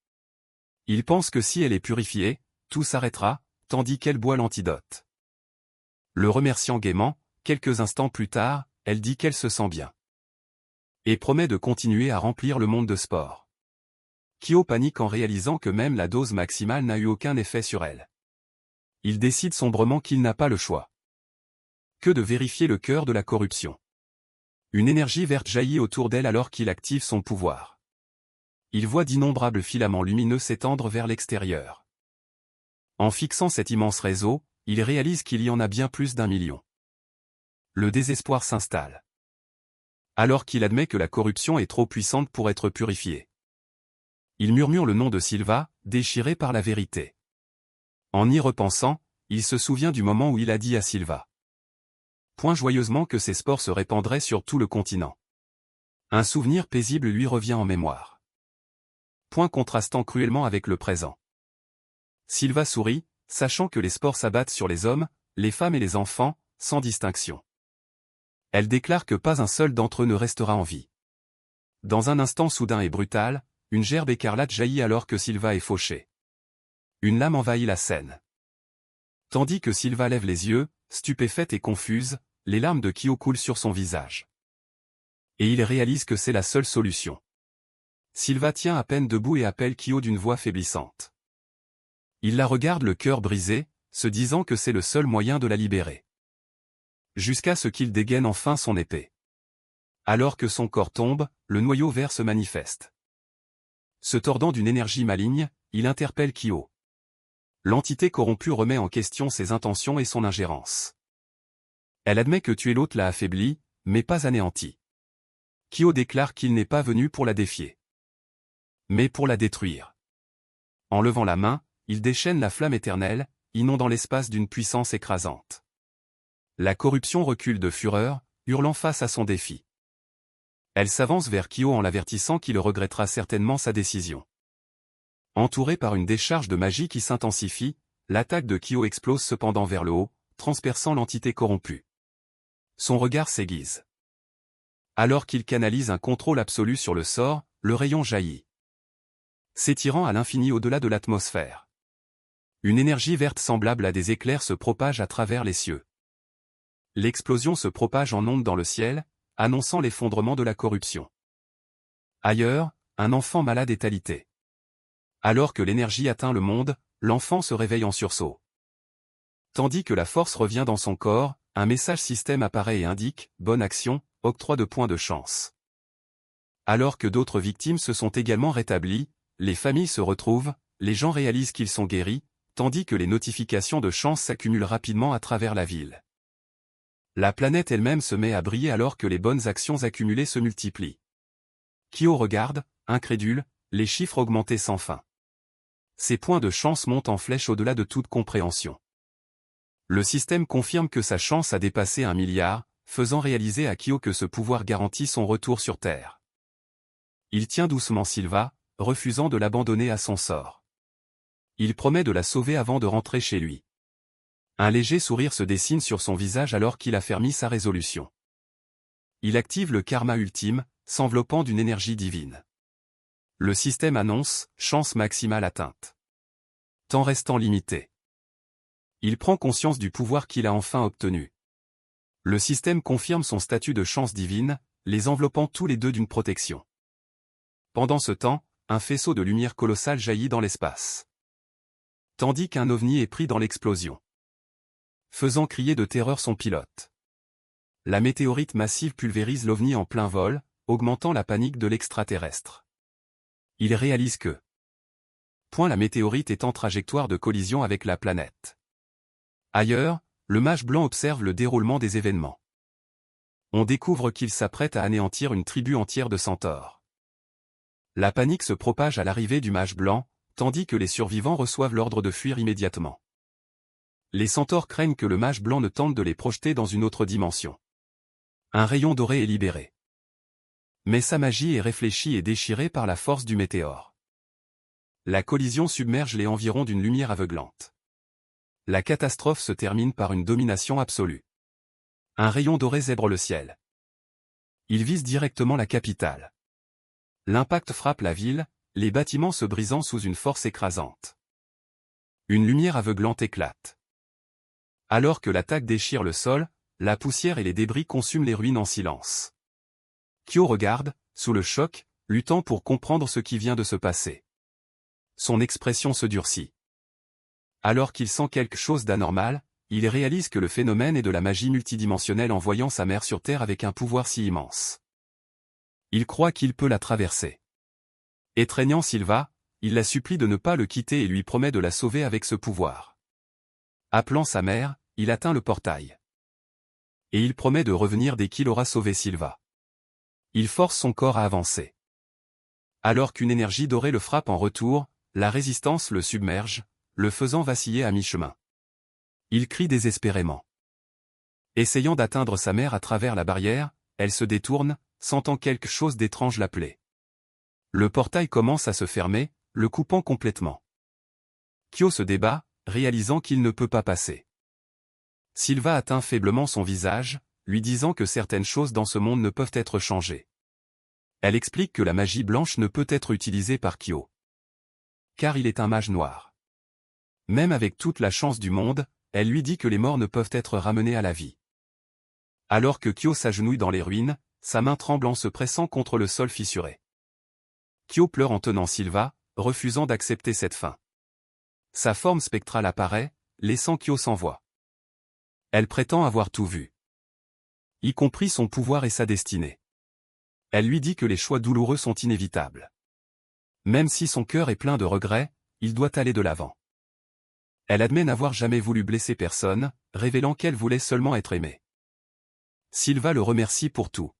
Il pense que si elle est purifiée, tout s'arrêtera, tandis qu'elle boit l'antidote. Le remerciant gaiement, quelques instants plus tard, elle dit qu'elle se sent bien et promet de continuer à remplir le monde de sport. Kyo panique en réalisant que même la dose maximale n'a eu aucun effet sur elle. Il décide sombrement qu'il n'a pas le choix que de vérifier le cœur de la corruption. Une énergie verte jaillit autour d'elle alors qu'il active son pouvoir. Il voit d'innombrables filaments lumineux s'étendre vers l'extérieur. En fixant cet immense réseau, il réalise qu'il y en a bien plus d'1 million. Le désespoir s'installe, alors qu'il admet que la corruption est trop puissante pour être purifiée. Il murmure le nom de Sylva, déchiré par la vérité. En y repensant, il se souvient du moment où il a dit à Sylva point joyeusement que ses spores se répandraient sur tout le continent. Un souvenir paisible lui revient en mémoire, point contrastant cruellement avec le présent. Sylva sourit, sachant que les spores s'abattent sur les hommes, les femmes et les enfants, sans distinction. Elle déclare que pas un seul d'entre eux ne restera en vie. Dans un instant soudain et brutal, une gerbe écarlate jaillit alors que Sylva est fauché. Une lame envahit la scène. Tandis que Sylva lève les yeux, stupéfaite et confuse, les larmes de Kyo coulent sur son visage. Et il réalise que c'est la seule solution. Sylva tient à peine debout et appelle Kyo d'une voix faiblissante. Il la regarde le cœur brisé, se disant que c'est le seul moyen de la libérer. Jusqu'à ce qu'il dégaine enfin son épée. Alors que son corps tombe, le noyau vert se manifeste. Se tordant d'une énergie maligne, il interpelle Kyo. L'entité corrompue remet en question ses intentions et son ingérence. Elle admet que tuer l'autre l'a affaibli, mais pas anéanti. Kyo déclare qu'il n'est pas venu pour la défier, mais pour la détruire. En levant la main, il déchaîne la flamme éternelle, inondant l'espace d'une puissance écrasante. La corruption recule de fureur, hurlant face à son défi. Elle s'avance vers Kyo en l'avertissant qu'il regrettera certainement sa décision. Entourée par une décharge de magie qui s'intensifie, l'attaque de Kyo explose cependant vers le haut, transperçant l'entité corrompue. Son regard s'aiguise. Alors qu'il canalise un contrôle absolu sur le sort, le rayon jaillit, s'étirant à l'infini au-delà de l'atmosphère. Une énergie verte semblable à des éclairs se propage à travers les cieux. L'explosion se propage en ondes dans le ciel, annonçant l'effondrement de la corruption. Ailleurs, un enfant malade est alité. Alors que l'énergie atteint le monde, l'enfant se réveille en sursaut. Tandis que la force revient dans son corps, un message système apparaît et indique « Bonne action, octroi de points de chance ». Alors que d'autres victimes se sont également rétablies, les familles se retrouvent, les gens réalisent qu'ils sont guéris, tandis que les notifications de chance s'accumulent rapidement à travers la ville. La planète elle-même se met à briller alors que les bonnes actions accumulées se multiplient. Kyo regarde, incrédule, les chiffres augmenter sans fin. Ses points de chance montent en flèche au-delà de toute compréhension. Le système confirme que sa chance a dépassé 1 milliard, faisant réaliser à Kyo que ce pouvoir garantit son retour sur Terre. Il tient doucement Sylva, refusant de l'abandonner à son sort. Il promet de la sauver avant de rentrer chez lui. Un léger sourire se dessine sur son visage alors qu'il affermit sa résolution. Il active le karma ultime, s'enveloppant d'une énergie divine. Le système annonce « Chance maximale atteinte ». Temps restant limité. Il prend conscience du pouvoir qu'il a enfin obtenu. Le système confirme son statut de chance divine, les enveloppant tous les deux d'une protection. Pendant ce temps, un faisceau de lumière colossale jaillit dans l'espace. Tandis qu'un ovni est pris dans l'explosion, faisant crier de terreur son pilote. La météorite massive pulvérise l'ovni en plein vol, augmentant la panique de l'extraterrestre. Il réalise que la météorite est en trajectoire de collision avec la planète. Ailleurs, le mage blanc observe le déroulement des événements. On découvre qu'il s'apprête à anéantir une tribu entière de centaures. La panique se propage à l'arrivée du mage blanc, tandis que les survivants reçoivent l'ordre de fuir immédiatement. Les centaures craignent que le mage blanc ne tente de les projeter dans une autre dimension. Un rayon doré est libéré. Mais sa magie est réfléchie et déchirée par la force du météore. La collision submerge les environs d'une lumière aveuglante. La catastrophe se termine par une domination absolue. Un rayon doré zèbre le ciel. Il vise directement la capitale. L'impact frappe la ville, les bâtiments se brisant sous une force écrasante. Une lumière aveuglante éclate. Alors que l'attaque déchire le sol, la poussière et les débris consument les ruines en silence. Kyo regarde, sous le choc, luttant pour comprendre ce qui vient de se passer. Son expression se durcit. Alors qu'il sent quelque chose d'anormal, il réalise que le phénomène est de la magie multidimensionnelle en voyant sa mère sur Terre avec un pouvoir si immense. Il croit qu'il peut la traverser. Étreignant Sylva, il la supplie de ne pas le quitter et lui promet de la sauver avec ce pouvoir. Appelant sa mère, il atteint le portail. Et il promet de revenir dès qu'il aura sauvé Sylva. Il force son corps à avancer. Alors qu'une énergie dorée le frappe en retour, la résistance le submerge, le faisant vaciller à mi-chemin. Il crie désespérément. Essayant d'atteindre sa mère à travers la barrière, elle se détourne, sentant quelque chose d'étrange l'appeler. Le portail commence à se fermer, le coupant complètement. Kyo se débat, réalisant qu'il ne peut pas passer. Sylva atteint faiblement son visage, lui disant que certaines choses dans ce monde ne peuvent être changées. Elle explique que la magie blanche ne peut être utilisée par Kyo. Car il est un mage noir. Même avec toute la chance du monde, elle lui dit que les morts ne peuvent être ramenés à la vie. Alors que Kyo s'agenouille dans les ruines, sa main tremble en se pressant contre le sol fissuré. Kyo pleure en tenant Sylva, refusant d'accepter cette fin. Sa forme spectrale apparaît, laissant Kyo sans voix. Elle prétend avoir tout vu, y compris son pouvoir et sa destinée. Elle lui dit que les choix douloureux sont inévitables. Même si son cœur est plein de regrets, il doit aller de l'avant. Elle admet n'avoir jamais voulu blesser personne, révélant qu'elle voulait seulement être aimée. Sylva le remercie pour tout.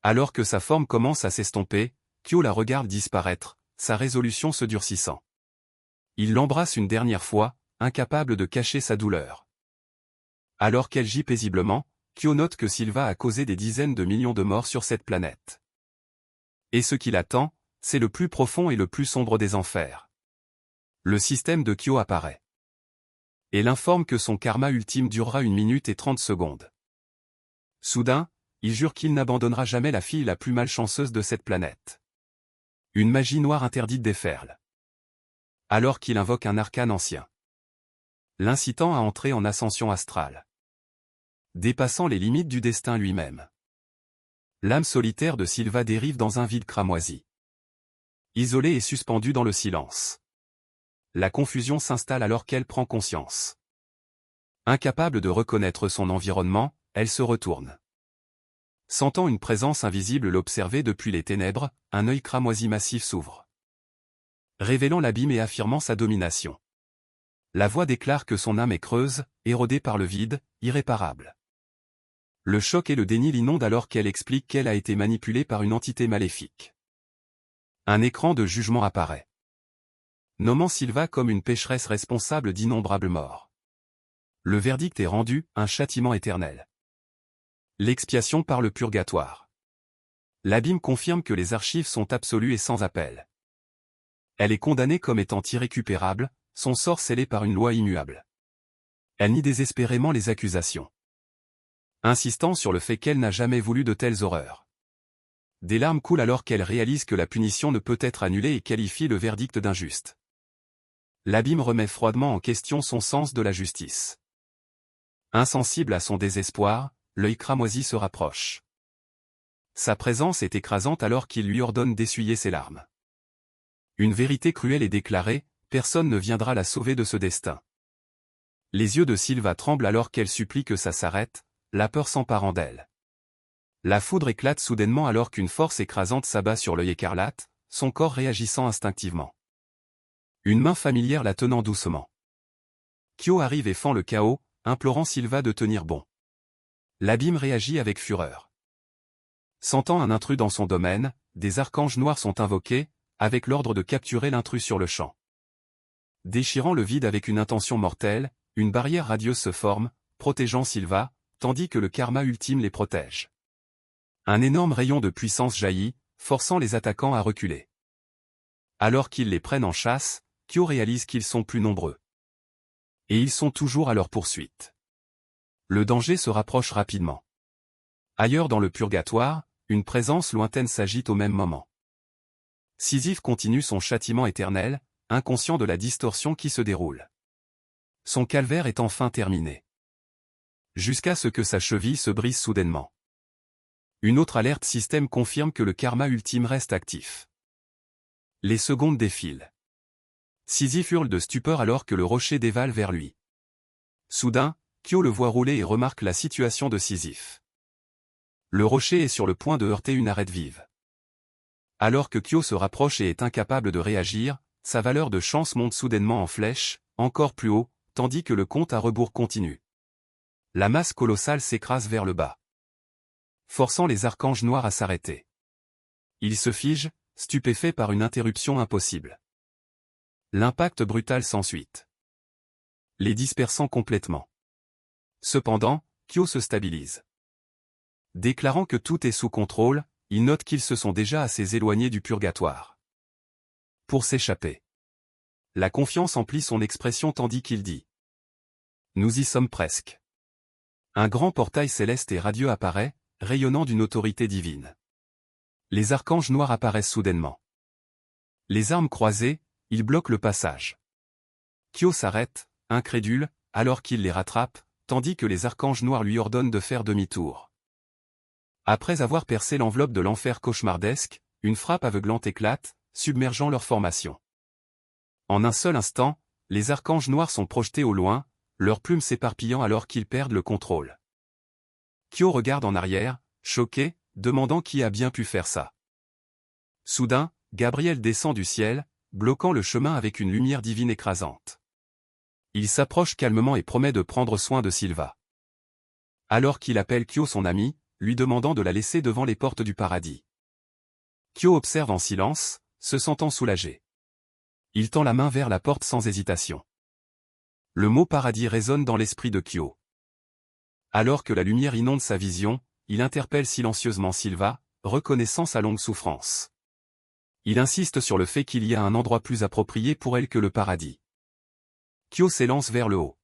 Alors que sa forme commence à s'estomper, Kyo la regarde disparaître, sa résolution se durcissant. Il l'embrasse une dernière fois, incapable de cacher sa douleur. Alors qu'elle gît paisiblement, Kyo note que Sylva a causé des dizaines de millions de morts sur cette planète. Et ce qui l'attend, c'est le plus profond et le plus sombre des enfers. Le système de Kyo apparaît. Et l'informe que son karma ultime durera 1 minute et 30 secondes. Soudain, il jure qu'il n'abandonnera jamais la fille la plus malchanceuse de cette planète. Une magie noire interdite déferle. Alors qu'il invoque un arcane ancien, l'incitant à entrer en ascension astrale, dépassant les limites du destin lui-même. L'âme solitaire de Sylva dérive dans un vide cramoisi. Isolée et suspendue dans le silence. La confusion s'installe alors qu'elle prend conscience. Incapable de reconnaître son environnement, elle se retourne. Sentant une présence invisible l'observer depuis les ténèbres, un œil cramoisi massif s'ouvre, révélant l'abîme et affirmant sa domination. La voix déclare que son âme est creuse, érodée par le vide, irréparable. Le choc et le déni l'inondent alors qu'elle explique qu'elle a été manipulée par une entité maléfique. Un écran de jugement apparaît, nommant Sylva comme une pécheresse responsable d'innombrables morts. Le verdict est rendu, un châtiment éternel. L'expiation par le purgatoire. L'abîme confirme que les archives sont absolues et sans appel. Elle est condamnée comme étant irrécupérable, son sort scellé par une loi immuable. Elle nie désespérément les accusations, insistant sur le fait qu'elle n'a jamais voulu de telles horreurs. Des larmes coulent alors qu'elle réalise que la punition ne peut être annulée et qualifie le verdict d'injuste. L'abîme remet froidement en question son sens de la justice. Insensible à son désespoir, l'œil cramoisi se rapproche. Sa présence est écrasante alors qu'il lui ordonne d'essuyer ses larmes. Une vérité cruelle est déclarée, personne ne viendra la sauver de ce destin. Les yeux de Sylva tremblent alors qu'elle supplie que ça s'arrête, la peur s'emparant d'elle. La foudre éclate soudainement alors qu'une force écrasante s'abat sur l'œil écarlate, son corps réagissant instinctivement. Une main familière la tenant doucement. Kyo arrive et fend le chaos, implorant Sylva de tenir bon. L'abîme réagit avec fureur. Sentant un intrus dans son domaine, des archanges noirs sont invoqués, avec l'ordre de capturer l'intrus sur le champ. Déchirant le vide avec une intention mortelle, une barrière radieuse se forme, protégeant Sylva, tandis que le karma ultime les protège. Un énorme rayon de puissance jaillit, forçant les attaquants à reculer. Alors qu'ils les prennent en chasse, Kyo réalise qu'ils sont plus nombreux. Et ils sont toujours à leur poursuite. Le danger se rapproche rapidement. Ailleurs dans le purgatoire, une présence lointaine s'agite au même moment. Sisyphe continue son châtiment éternel, inconscient de la distorsion qui se déroule. Son calvaire est enfin terminé. Jusqu'à ce que sa cheville se brise soudainement. Une autre alerte système confirme que le karma ultime reste actif. Les secondes défilent. Sisyphe hurle de stupeur alors que le rocher dévale vers lui. Soudain, Kyo le voit rouler et remarque la situation de Sisyphe. Le rocher est sur le point de heurter une arête vive. Alors que Kyo se rapproche et est incapable de réagir, sa valeur de chance monte soudainement en flèche, encore plus haut, tandis que le compte à rebours continue. La masse colossale s'écrase vers le bas, forçant les archanges noirs à s'arrêter. Ils se figent, stupéfaits par une interruption impossible. L'impact brutal s'ensuit, les dispersant complètement. Cependant, Kyo se stabilise. Déclarant que tout est sous contrôle, il note qu'ils se sont déjà assez éloignés du purgatoire pour s'échapper. La confiance emplit son expression tandis qu'il dit « Nous y sommes presque ». Un grand portail céleste et radieux apparaît, rayonnant d'une autorité divine. Les archanges noirs apparaissent soudainement. Les armes croisées, ils bloquent le passage. Kyo s'arrête, incrédule, alors qu'il les rattrape, tandis que les archanges noirs lui ordonnent de faire demi-tour. Après avoir percé l'enveloppe de l'enfer cauchemardesque, une frappe aveuglante éclate, submergeant leur formation. En un seul instant, les archanges noirs sont projetés au loin, leurs plumes s'éparpillant alors qu'ils perdent le contrôle. Kyo regarde en arrière, choqué, demandant qui a bien pu faire ça. Soudain, Gabriel descend du ciel, bloquant le chemin avec une lumière divine écrasante. Il s'approche calmement et promet de prendre soin de Sylva. Alors qu'il appelle Kyo son ami, lui demandant de la laisser devant les portes du paradis. Kyo observe en silence, se sentant soulagé. Il tend la main vers la porte sans hésitation. Le mot paradis résonne dans l'esprit de Kyo. Alors que la lumière inonde sa vision, il interpelle silencieusement Sylva, reconnaissant sa longue souffrance. Il insiste sur le fait qu'il y a un endroit plus approprié pour elle que le paradis. Kyo s'élance vers le haut,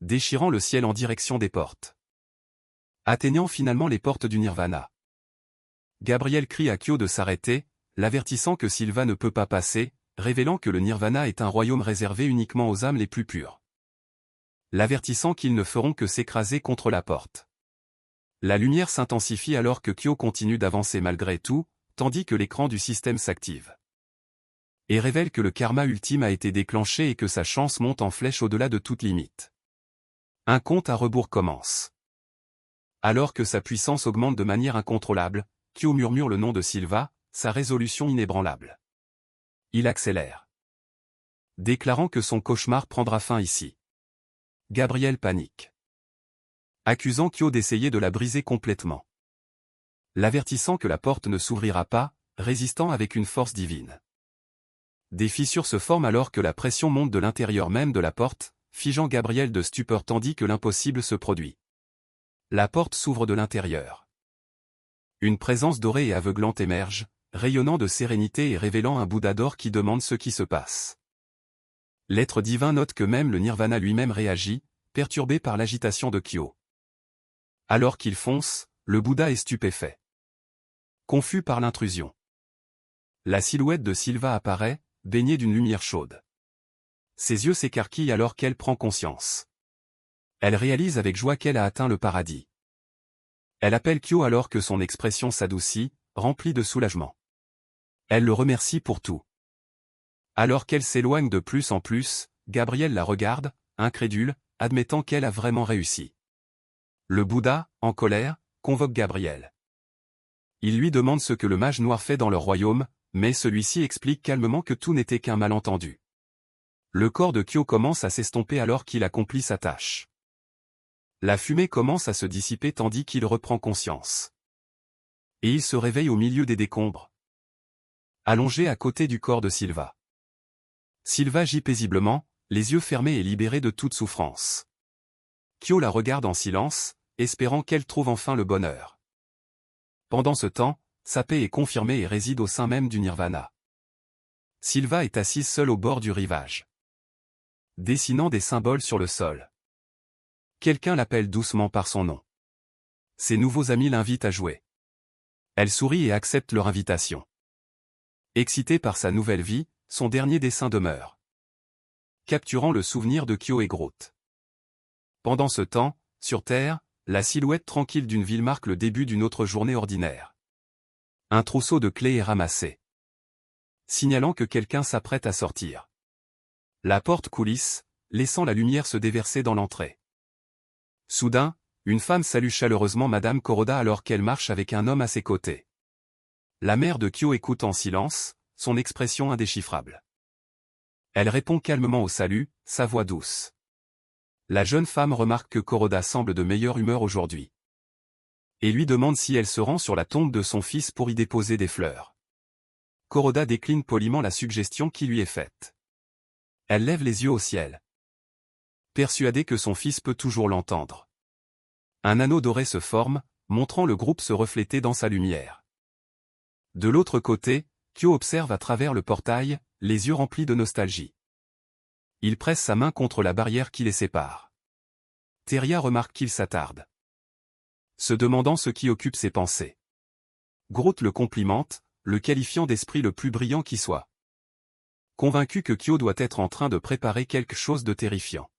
déchirant le ciel en direction des portes. Atteignant finalement les portes du Nirvana. Gabriel crie à Kyo de s'arrêter, l'avertissant que Sylva ne peut pas passer, révélant que le Nirvana est un royaume réservé uniquement aux âmes les plus pures. L'avertissant qu'ils ne feront que s'écraser contre la porte. La lumière s'intensifie alors que Kyo continue d'avancer malgré tout, tandis que l'écran du système s'active. Et révèle que le karma ultime a été déclenché et que sa chance monte en flèche au-delà de toute limite. Un compte à rebours commence. Alors que sa puissance augmente de manière incontrôlable, Kyo murmure le nom de Sylva, sa résolution inébranlable. Il accélère, déclarant que son cauchemar prendra fin ici. Gabriel panique, accusant Kyo d'essayer de la briser complètement. L'avertissant que la porte ne s'ouvrira pas, résistant avec une force divine. Des fissures se forment alors que la pression monte de l'intérieur même de la porte, figeant Gabriel de stupeur tandis que l'impossible se produit. La porte s'ouvre de l'intérieur. Une présence dorée et aveuglante émerge, rayonnant de sérénité et révélant un Bouddha d'or qui demande ce qui se passe. L'être divin note que même le Nirvana lui-même réagit, perturbé par l'agitation de Kyo. Alors qu'il fonce, le Bouddha est stupéfait. Confus par l'intrusion. La silhouette de Sylva apparaît, baignée d'une lumière chaude. Ses yeux s'écarquillent alors qu'elle prend conscience. Elle réalise avec joie qu'elle a atteint le paradis. Elle appelle Kyo alors que son expression s'adoucit, remplie de soulagement. Elle le remercie pour tout. Alors qu'elle s'éloigne de plus en plus, Gabriel la regarde, incrédule, admettant qu'elle a vraiment réussi. Le Bouddha, en colère, convoque Gabriel. Il lui demande ce que le mage noir fait dans leur royaume, mais celui-ci explique calmement que tout n'était qu'un malentendu. Le corps de Kyo commence à s'estomper alors qu'il accomplit sa tâche. La fumée commence à se dissiper tandis qu'il reprend conscience. Et il se réveille au milieu des décombres, allongé à côté du corps de Sylva. Sylva gît paisiblement, les yeux fermés et libérés de toute souffrance. Kyo la regarde en silence, espérant qu'elle trouve enfin le bonheur. Pendant ce temps, sa paix est confirmée et réside au sein même du Nirvana. Sylva est assise seule au bord du rivage, dessinant des symboles sur le sol. Quelqu'un l'appelle doucement par son nom. Ses nouveaux amis l'invitent à jouer. Elle sourit et accepte leur invitation. Excitée par sa nouvelle vie, son dernier dessin demeure, capturant le souvenir de Kyo et Groot. Pendant ce temps, sur Terre, la silhouette tranquille d'une ville marque le début d'une autre journée ordinaire. Un trousseau de clés est ramassé, signalant que quelqu'un s'apprête à sortir. La porte coulisse, laissant la lumière se déverser dans l'entrée. Soudain, une femme salue chaleureusement Madame Koroda alors qu'elle marche avec un homme à ses côtés. La mère de Kyo écoute en silence, son expression indéchiffrable. Elle répond calmement au salut, sa voix douce. La jeune femme remarque que Koroda semble de meilleure humeur aujourd'hui. Et lui demande si elle se rend sur la tombe de son fils pour y déposer des fleurs. Koroda décline poliment la suggestion qui lui est faite. Elle lève les yeux au ciel, persuadée que son fils peut toujours l'entendre. Un anneau doré se forme, montrant le groupe se refléter dans sa lumière. De l'autre côté, Kyo observe à travers le portail, les yeux remplis de nostalgie. Il presse sa main contre la barrière qui les sépare. Teria remarque qu'il s'attarde, se demandant ce qui occupe ses pensées. Groot le complimente, le qualifiant d'esprit le plus brillant qui soit. Convaincu que Kyo doit être en train de préparer quelque chose de terrifiant.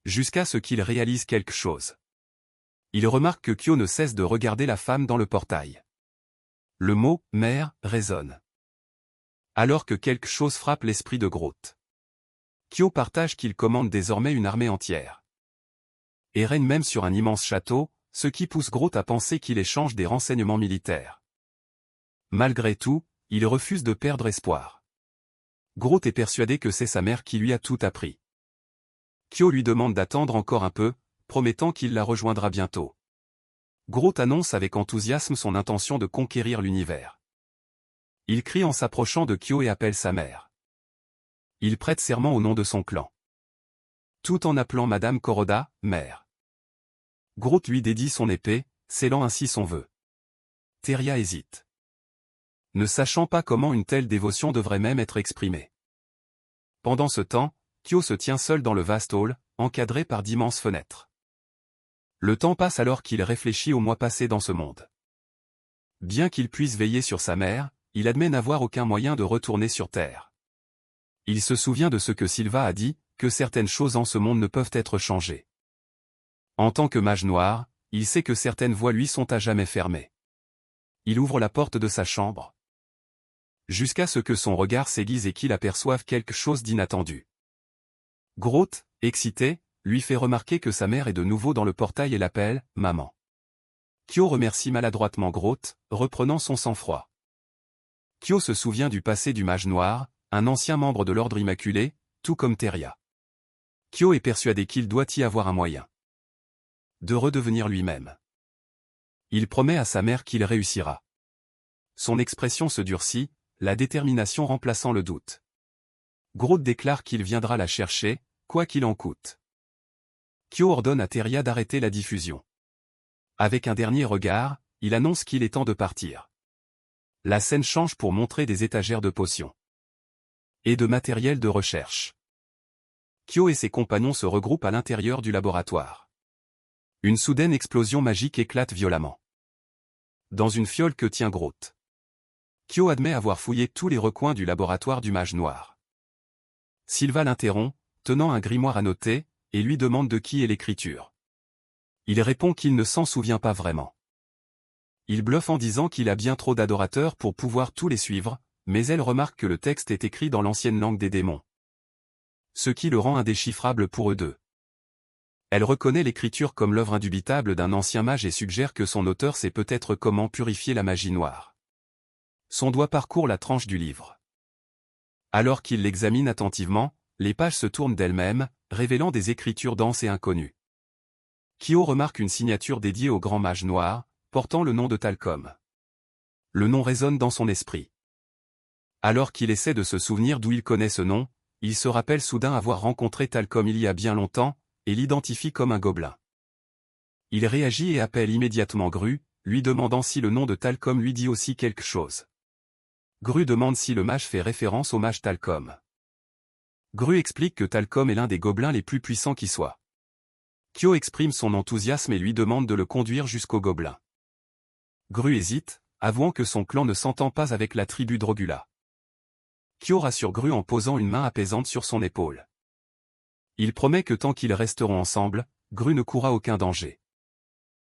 Jusqu'à ce qu'il réalise quelque chose. Il remarque que Kyo ne cesse de regarder la femme dans le portail. Le mot « mère » résonne. Alors que quelque chose frappe l'esprit de Groot. Kyo partage qu'il commande désormais une armée entière. Et règne même sur un immense château, ce qui pousse Groth à penser qu'il échange des renseignements militaires. Malgré tout, il refuse de perdre espoir. Groth est persuadé que c'est sa mère qui lui a tout appris. Kyo lui demande d'attendre encore un peu, promettant qu'il la rejoindra bientôt. Groth annonce avec enthousiasme son intention de conquérir l'univers. Il crie en s'approchant de Kyo et appelle sa mère. Il prête serment au nom de son clan. Tout en appelant Madame Koroda, mère. Groth lui dédie son épée, scellant ainsi son vœu. Teria hésite. Ne sachant pas comment une telle dévotion devrait même être exprimée. Pendant ce temps, Kyo se tient seul dans le vaste hall, encadré par d'immenses fenêtres. Le temps passe alors qu'il réfléchit aux mois passés dans ce monde. Bien qu'il puisse veiller sur sa mère, il admet n'avoir aucun moyen de retourner sur Terre. Il se souvient de ce que Sylva a dit, que certaines choses en ce monde ne peuvent être changées. En tant que mage noir, il sait que certaines voies lui sont à jamais fermées. Il ouvre la porte de sa chambre. Jusqu'à ce que son regard s'aiguise et qu'il aperçoive quelque chose d'inattendu. Groth, excité, lui fait remarquer que sa mère est de nouveau dans le portail et l'appelle « maman ». Kyo remercie maladroitement Groth, reprenant son sang-froid. Kyo se souvient du passé du mage noir, un ancien membre de l'ordre immaculé, tout comme Teria. Kyo est persuadé qu'il doit y avoir un moyen de redevenir lui-même. Il promet à sa mère qu'il réussira. Son expression se durcit, la détermination remplaçant le doute. Groth déclare qu'il viendra la chercher, quoi qu'il en coûte. Kyo ordonne à Teria d'arrêter la diffusion. Avec un dernier regard, il annonce qu'il est temps de partir. La scène change pour montrer des étagères de potions et de matériel de recherche. Kyo et ses compagnons se regroupent à l'intérieur du laboratoire. Une soudaine explosion magique éclate violemment. Dans une fiole que tient Groth. Kyo admet avoir fouillé tous les recoins du laboratoire du mage noir. Sylva l'interrompt, tenant un grimoire à noter, et lui demande de qui est l'écriture. Il répond qu'il ne s'en souvient pas vraiment. Il bluffe en disant qu'il a bien trop d'adorateurs pour pouvoir tous les suivre, mais elle remarque que le texte est écrit dans l'ancienne langue des démons. Ce qui le rend indéchiffrable pour eux deux. Elle reconnaît l'écriture comme l'œuvre indubitable d'un ancien mage et suggère que son auteur sait peut-être comment purifier la magie noire. Son doigt parcourt la tranche du livre. Alors qu'il l'examine attentivement, les pages se tournent d'elles-mêmes, révélant des écritures denses et inconnues. Kyo remarque une signature dédiée au grand mage noir, portant le nom de Talcom. Le nom résonne dans son esprit. Alors qu'il essaie de se souvenir d'où il connaît ce nom, il se rappelle soudain avoir rencontré Talcom il y a bien longtemps, et l'identifie comme un gobelin. Il réagit et appelle immédiatement Gru, lui demandant si le nom de Talcom lui dit aussi quelque chose. Gru demande si le mage fait référence au mage Talcom. Gru explique que Talcom est l'un des gobelins les plus puissants qui soient. Kyo exprime son enthousiasme et lui demande de le conduire jusqu'au gobelin. Gru hésite, avouant que son clan ne s'entend pas avec la tribu Drogula. Kyo rassure Gru en posant une main apaisante sur son épaule. Il promet que tant qu'ils resteront ensemble, Gru ne courra aucun danger.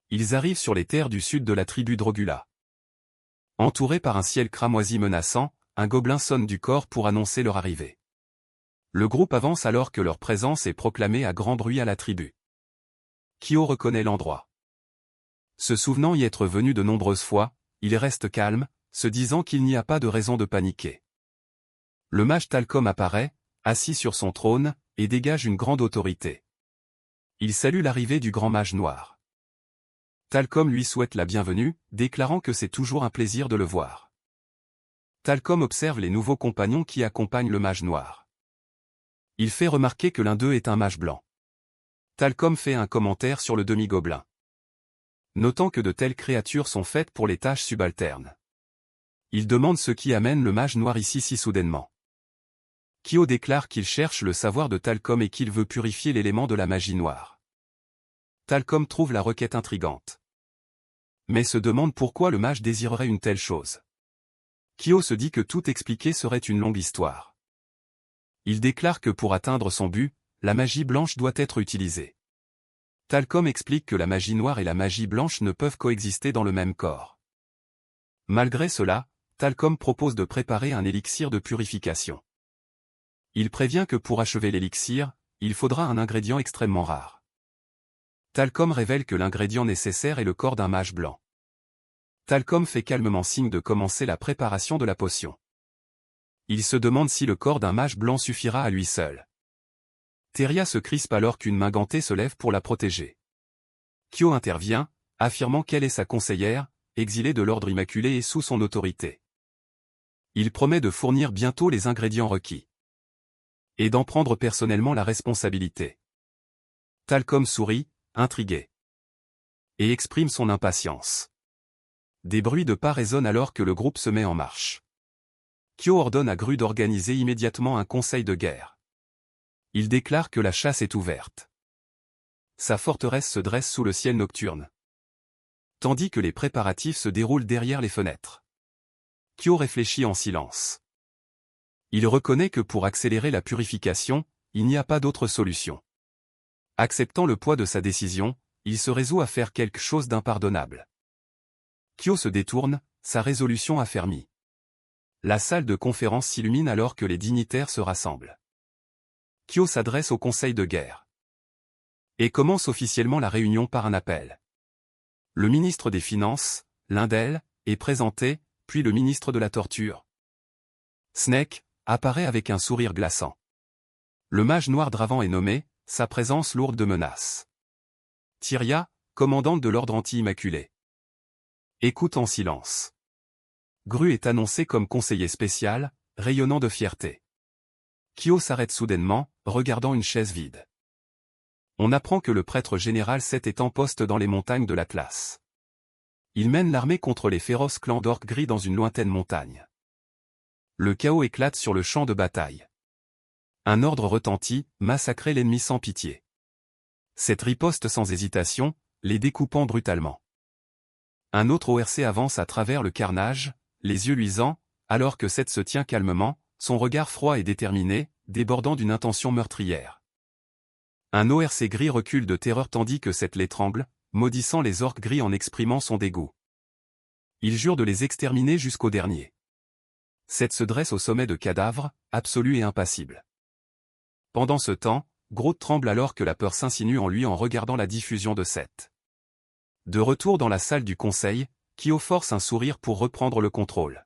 Ils arrivent sur les terres du sud de la tribu Drogula. Entourés par un ciel cramoisi menaçant, un gobelin sonne du corps pour annoncer leur arrivée. Le groupe avance alors que leur présence est proclamée à grand bruit à la tribu. Kyo reconnaît l'endroit. Se souvenant y être venu de nombreuses fois, il reste calme, se disant qu'il n'y a pas de raison de paniquer. Le mage Talcom apparaît, assis sur son trône, et dégage une grande autorité. Il salue l'arrivée du grand mage noir. Talcom lui souhaite la bienvenue, déclarant que c'est toujours un plaisir de le voir. Talcom observe les nouveaux compagnons qui accompagnent le mage noir. Il fait remarquer que l'un d'eux est un mage blanc. Talcom fait un commentaire sur le demi-gobelin. Notant que de telles créatures sont faites pour les tâches subalternes. Il demande ce qui amène le mage noir ici si soudainement. Kyo déclare qu'il cherche le savoir de Talcom et qu'il veut purifier l'élément de la magie noire. Talcom trouve la requête intrigante. Mais se demande pourquoi le mage désirerait une telle chose. Kyo se dit que tout expliquer serait une longue histoire. Il déclare que pour atteindre son but, la magie blanche doit être utilisée. Talcom explique que la magie noire et la magie blanche ne peuvent coexister dans le même corps. Malgré cela, Talcom propose de préparer un élixir de purification. Il prévient que pour achever l'élixir, il faudra un ingrédient extrêmement rare. Talcom révèle que l'ingrédient nécessaire est le corps d'un mage blanc. Talcom fait calmement signe de commencer la préparation de la potion. Il se demande si le corps d'un mage blanc suffira à lui seul. Teria se crispe alors qu'une main gantée se lève pour la protéger. Kyo intervient, affirmant qu'elle est sa conseillère, exilée de l'Ordre Immaculé et sous son autorité. Il promet de fournir bientôt les ingrédients requis. Et d'en prendre personnellement la responsabilité. Talcom sourit, intrigué. Et exprime son impatience. Des bruits de pas résonnent alors que le groupe se met en marche. Kyo ordonne à Gru d'organiser immédiatement un conseil de guerre. Il déclare que la chasse est ouverte. Sa forteresse se dresse sous le ciel nocturne. Tandis que les préparatifs se déroulent derrière les fenêtres. Kyo réfléchit en silence. Il reconnaît que pour accélérer la purification, il n'y a pas d'autre solution. Acceptant le poids de sa décision, il se résout à faire quelque chose d'impardonnable. Kyo se détourne, sa résolution affermie. La salle de conférence s'illumine alors que les dignitaires se rassemblent. Kyo s'adresse au conseil de guerre. Et commence officiellement la réunion par un appel. Le ministre des Finances, l'un d'elles, est présenté, puis le ministre de la Torture. Snake apparaît avec un sourire glaçant. Le mage noir Dravan est nommé, sa présence lourde de menaces. Tyria, commandante de l'ordre anti-immaculé. Écoute en silence. Gru est annoncé comme conseiller spécial, rayonnant de fierté. Kyo s'arrête soudainement, regardant une chaise vide. On apprend que le prêtre général Seth est en poste dans les montagnes de l'Atlas. Il mène l'armée contre les féroces clans d'orques gris dans une lointaine montagne. Le chaos éclate sur le champ de bataille. Un ordre retentit, massacrer l'ennemi sans pitié. Cette riposte sans hésitation, les découpant brutalement. Un autre ORC avance à travers le carnage, les yeux luisants, alors que Seth se tient calmement, son regard froid et déterminé, débordant d'une intention meurtrière. Un ORC gris recule de terreur tandis que Seth l'étrangle, maudissant les orques gris en exprimant son dégoût. Il jure de les exterminer jusqu'au dernier. Seth se dresse au sommet de cadavres, absolu et impassible. Pendant ce temps, Groth tremble alors que la peur s'insinue en lui en regardant la diffusion de Seth. De retour dans la salle du conseil, Kyo force un sourire pour reprendre le contrôle.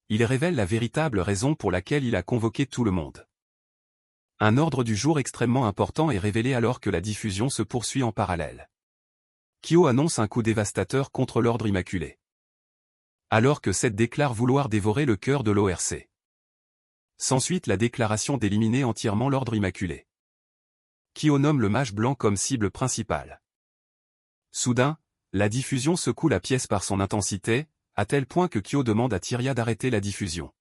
Il révèle la véritable raison pour laquelle il a convoqué tout le monde. Un ordre du jour extrêmement important est révélé alors que la diffusion se poursuit en parallèle. Kyo annonce un coup dévastateur contre l'ordre immaculé. Alors que Seth déclare vouloir dévorer le cœur de l'ORC. S'ensuit la déclaration d'éliminer entièrement l'ordre immaculé. Kyo nomme le mage blanc comme cible principale. Soudain, la diffusion secoue la pièce par son intensité, à tel point que Kyo demande à Tyria d'arrêter la diffusion.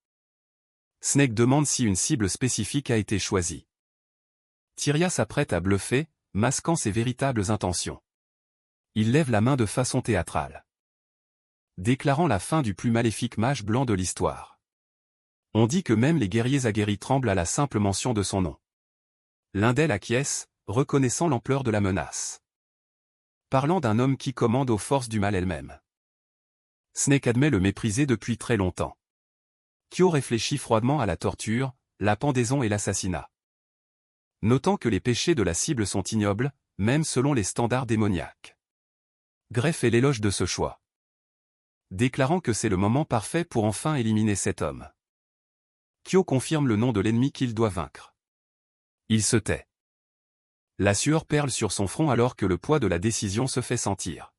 Snake demande si une cible spécifique a été choisie. Tyria s'apprête à bluffer, masquant ses véritables intentions. Il lève la main de façon théâtrale. Déclarant la fin du plus maléfique mage blanc de l'histoire. On dit que même les guerriers aguerris tremblent à la simple mention de son nom. L'un d'elles acquiesce, reconnaissant l'ampleur de la menace. Parlant d'un homme qui commande aux forces du mal elles-mêmes. Snake admet le mépriser depuis très longtemps. Kyo réfléchit froidement à la torture, la pendaison et l'assassinat. Notant que les péchés de la cible sont ignobles, même selon les standards démoniaques. Gray fait l'éloge de ce choix. Déclarant que c'est le moment parfait pour enfin éliminer cet homme. Kyo confirme le nom de l'ennemi qu'il doit vaincre. Il se tait. La sueur perle sur son front alors que le poids de la décision se fait sentir.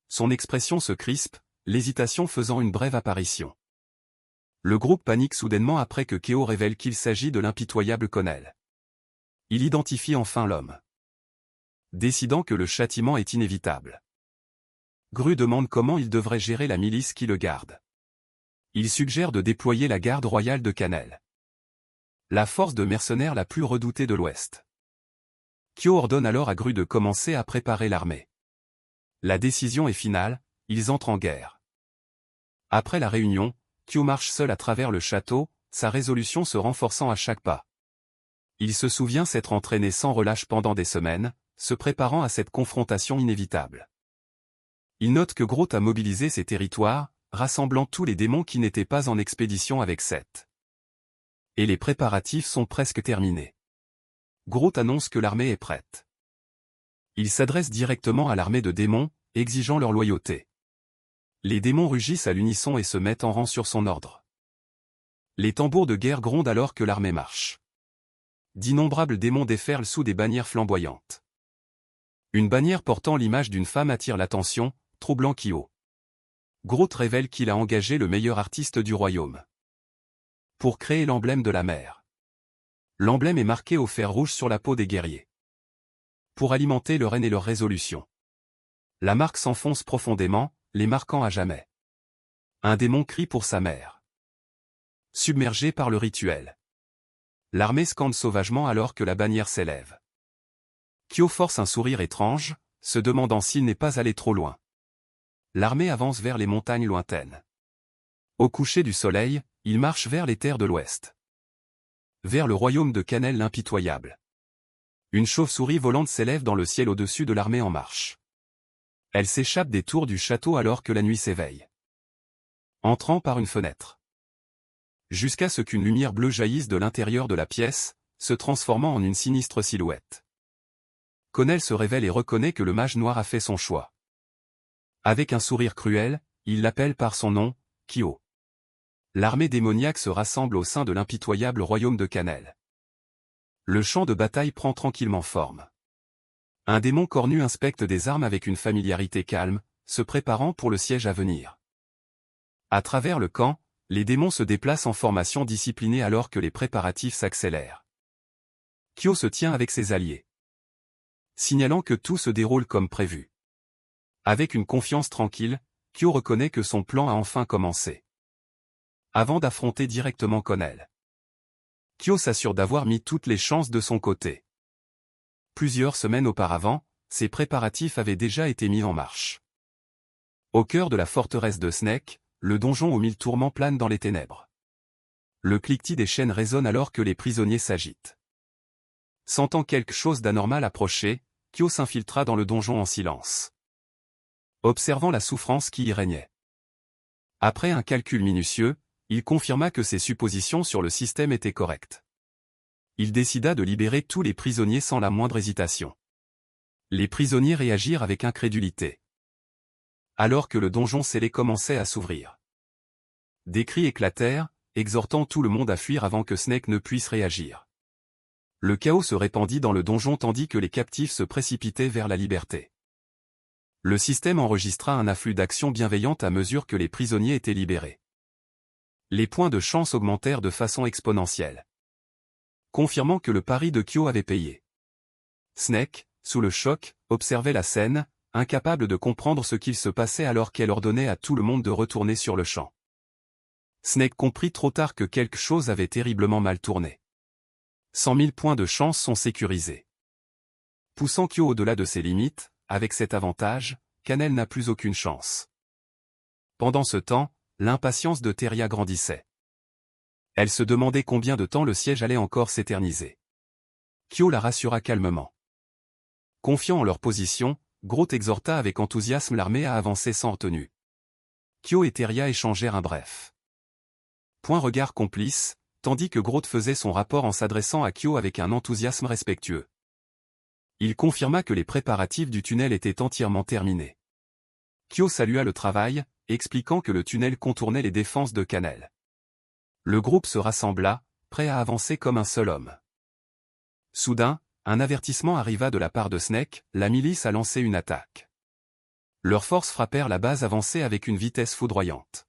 Son expression se crispe, l'hésitation faisant une brève apparition. Le groupe panique soudainement après que Kyo révèle qu'il s'agit de l'impitoyable Connell. Il identifie enfin l'homme. Décidant que le châtiment est inévitable. Gru demande comment il devrait gérer la milice qui le garde. Il suggère de déployer la garde royale de Cannel. La force de mercenaires la plus redoutée de l'Ouest. Kyo ordonne alors à Gru de commencer à préparer l'armée. La décision est finale, ils entrent en guerre. Après la réunion, Kyo marche seul à travers le château, sa résolution se renforçant à chaque pas. Il se souvient s'être entraîné sans relâche pendant des semaines, se préparant à cette confrontation inévitable. Il note que Groth a mobilisé ses territoires, rassemblant tous les démons qui n'étaient pas en expédition avec Seth. Et les préparatifs sont presque terminés. Groot annonce que l'armée est prête. Il s'adresse directement à l'armée de démons, exigeant leur loyauté. Les démons rugissent à l'unisson et se mettent en rang sur son ordre. Les tambours de guerre grondent alors que l'armée marche. D'innombrables démons déferlent sous des bannières flamboyantes. Une bannière portant l'image d'une femme attire l'attention, troublant Kyo. Groot révèle qu'il a engagé le meilleur artiste du royaume pour créer l'emblème de la mer. L'emblème est marqué au fer rouge sur la peau des guerriers. Pour alimenter leur haine et leur résolution. La marque s'enfonce profondément, les marquant à jamais. Un démon crie pour sa mère. Submergé par le rituel. L'armée scande sauvagement alors que la bannière s'élève. Kyo force un sourire étrange, se demandant s'il n'est pas allé trop loin. L'armée avance vers les montagnes lointaines. Au coucher du soleil, il marche vers les terres de l'Ouest. Vers le royaume de Cannel l'impitoyable. Une chauve-souris volante s'élève dans le ciel au-dessus de l'armée en marche. Elle s'échappe des tours du château alors que la nuit s'éveille. Entrant par une fenêtre. Jusqu'à ce qu'une lumière bleue jaillisse de l'intérieur de la pièce, se transformant en une sinistre silhouette. Connell se révèle et reconnaît que le mage noir a fait son choix. Avec un sourire cruel, il l'appelle par son nom, Kyo. L'armée démoniaque se rassemble au sein de l'impitoyable royaume de Cannel. Le champ de bataille prend tranquillement forme. Un démon cornu inspecte des armes avec une familiarité calme, se préparant pour le siège à venir. À travers le camp, les démons se déplacent en formation disciplinée alors que les préparatifs s'accélèrent. Kyo se tient avec ses alliés, signalant que tout se déroule comme prévu. Avec une confiance tranquille, Kyo reconnaît que son plan a enfin commencé. Avant d'affronter directement Connell, Kyo s'assure d'avoir mis toutes les chances de son côté. Plusieurs semaines auparavant, ces préparatifs avaient déjà été mis en marche. Au cœur de la forteresse de Snake, le donjon aux 1000 tourments plane dans les ténèbres. Le cliquetis des chaînes résonne alors que les prisonniers s'agitent. Sentant quelque chose d'anormal approcher, Kyo s'infiltra dans le donjon en silence. Observant la souffrance qui y régnait. Après un calcul minutieux, il confirma que ses suppositions sur le système étaient correctes. Il décida de libérer tous les prisonniers sans la moindre hésitation. Les prisonniers réagirent avec incrédulité. Alors que le donjon scellé commençait à s'ouvrir. Des cris éclatèrent, exhortant tout le monde à fuir avant que Snake ne puisse réagir. Le chaos se répandit dans le donjon tandis que les captifs se précipitaient vers la liberté. Le système enregistra un afflux d'actions bienveillantes à mesure que les prisonniers étaient libérés. Les points de chance augmentèrent de façon exponentielle. Confirmant que le pari de Kyo avait payé. Snake, sous le choc, observait la scène, incapable de comprendre ce qu'il se passait alors qu'elle ordonnait à tout le monde de retourner sur le champ. Snake comprit trop tard que quelque chose avait terriblement mal tourné. 100 000 points de chance sont sécurisés. Poussant Kyo au-delà de ses limites, avec cet avantage, Cannel n'a plus aucune chance. Pendant ce temps, l'impatience de Teria grandissait. Elle se demandait combien de temps le siège allait encore s'éterniser. Kyo la rassura calmement. Confiant en leur position, Groot exhorta avec enthousiasme l'armée à avancer sans retenue. Kyo et Teria échangèrent un bref regard complice, tandis que Groot faisait son rapport en s'adressant à Kyo avec un enthousiasme respectueux. Il confirma que les préparatifs du tunnel étaient entièrement terminés. Kyo salua le travail, expliquant que le tunnel contournait les défenses de Cannel. Le groupe se rassembla, prêt à avancer comme un seul homme. Soudain, un avertissement arriva de la part de Snake, la milice a lancé une attaque. Leurs forces frappèrent la base avancée avec une vitesse foudroyante.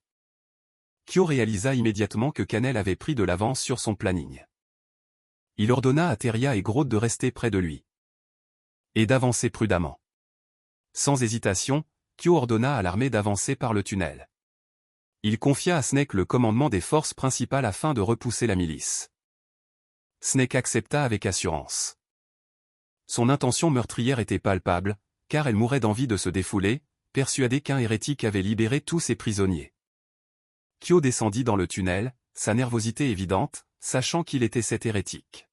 Kyo réalisa immédiatement que Cannel avait pris de l'avance sur son planning. Il ordonna à Teria et Groot de rester près de lui. Et d'avancer prudemment. Sans hésitation, Kyo ordonna à l'armée d'avancer par le tunnel. Il confia à Snake le commandement des forces principales afin de repousser la milice. Snake accepta avec assurance. Son intention meurtrière était palpable, car elle mourait d'envie de se défouler, persuadée qu'un hérétique avait libéré tous ses prisonniers. Kyo descendit dans le tunnel, sa nervosité évidente, sachant qu'il était cet hérétique.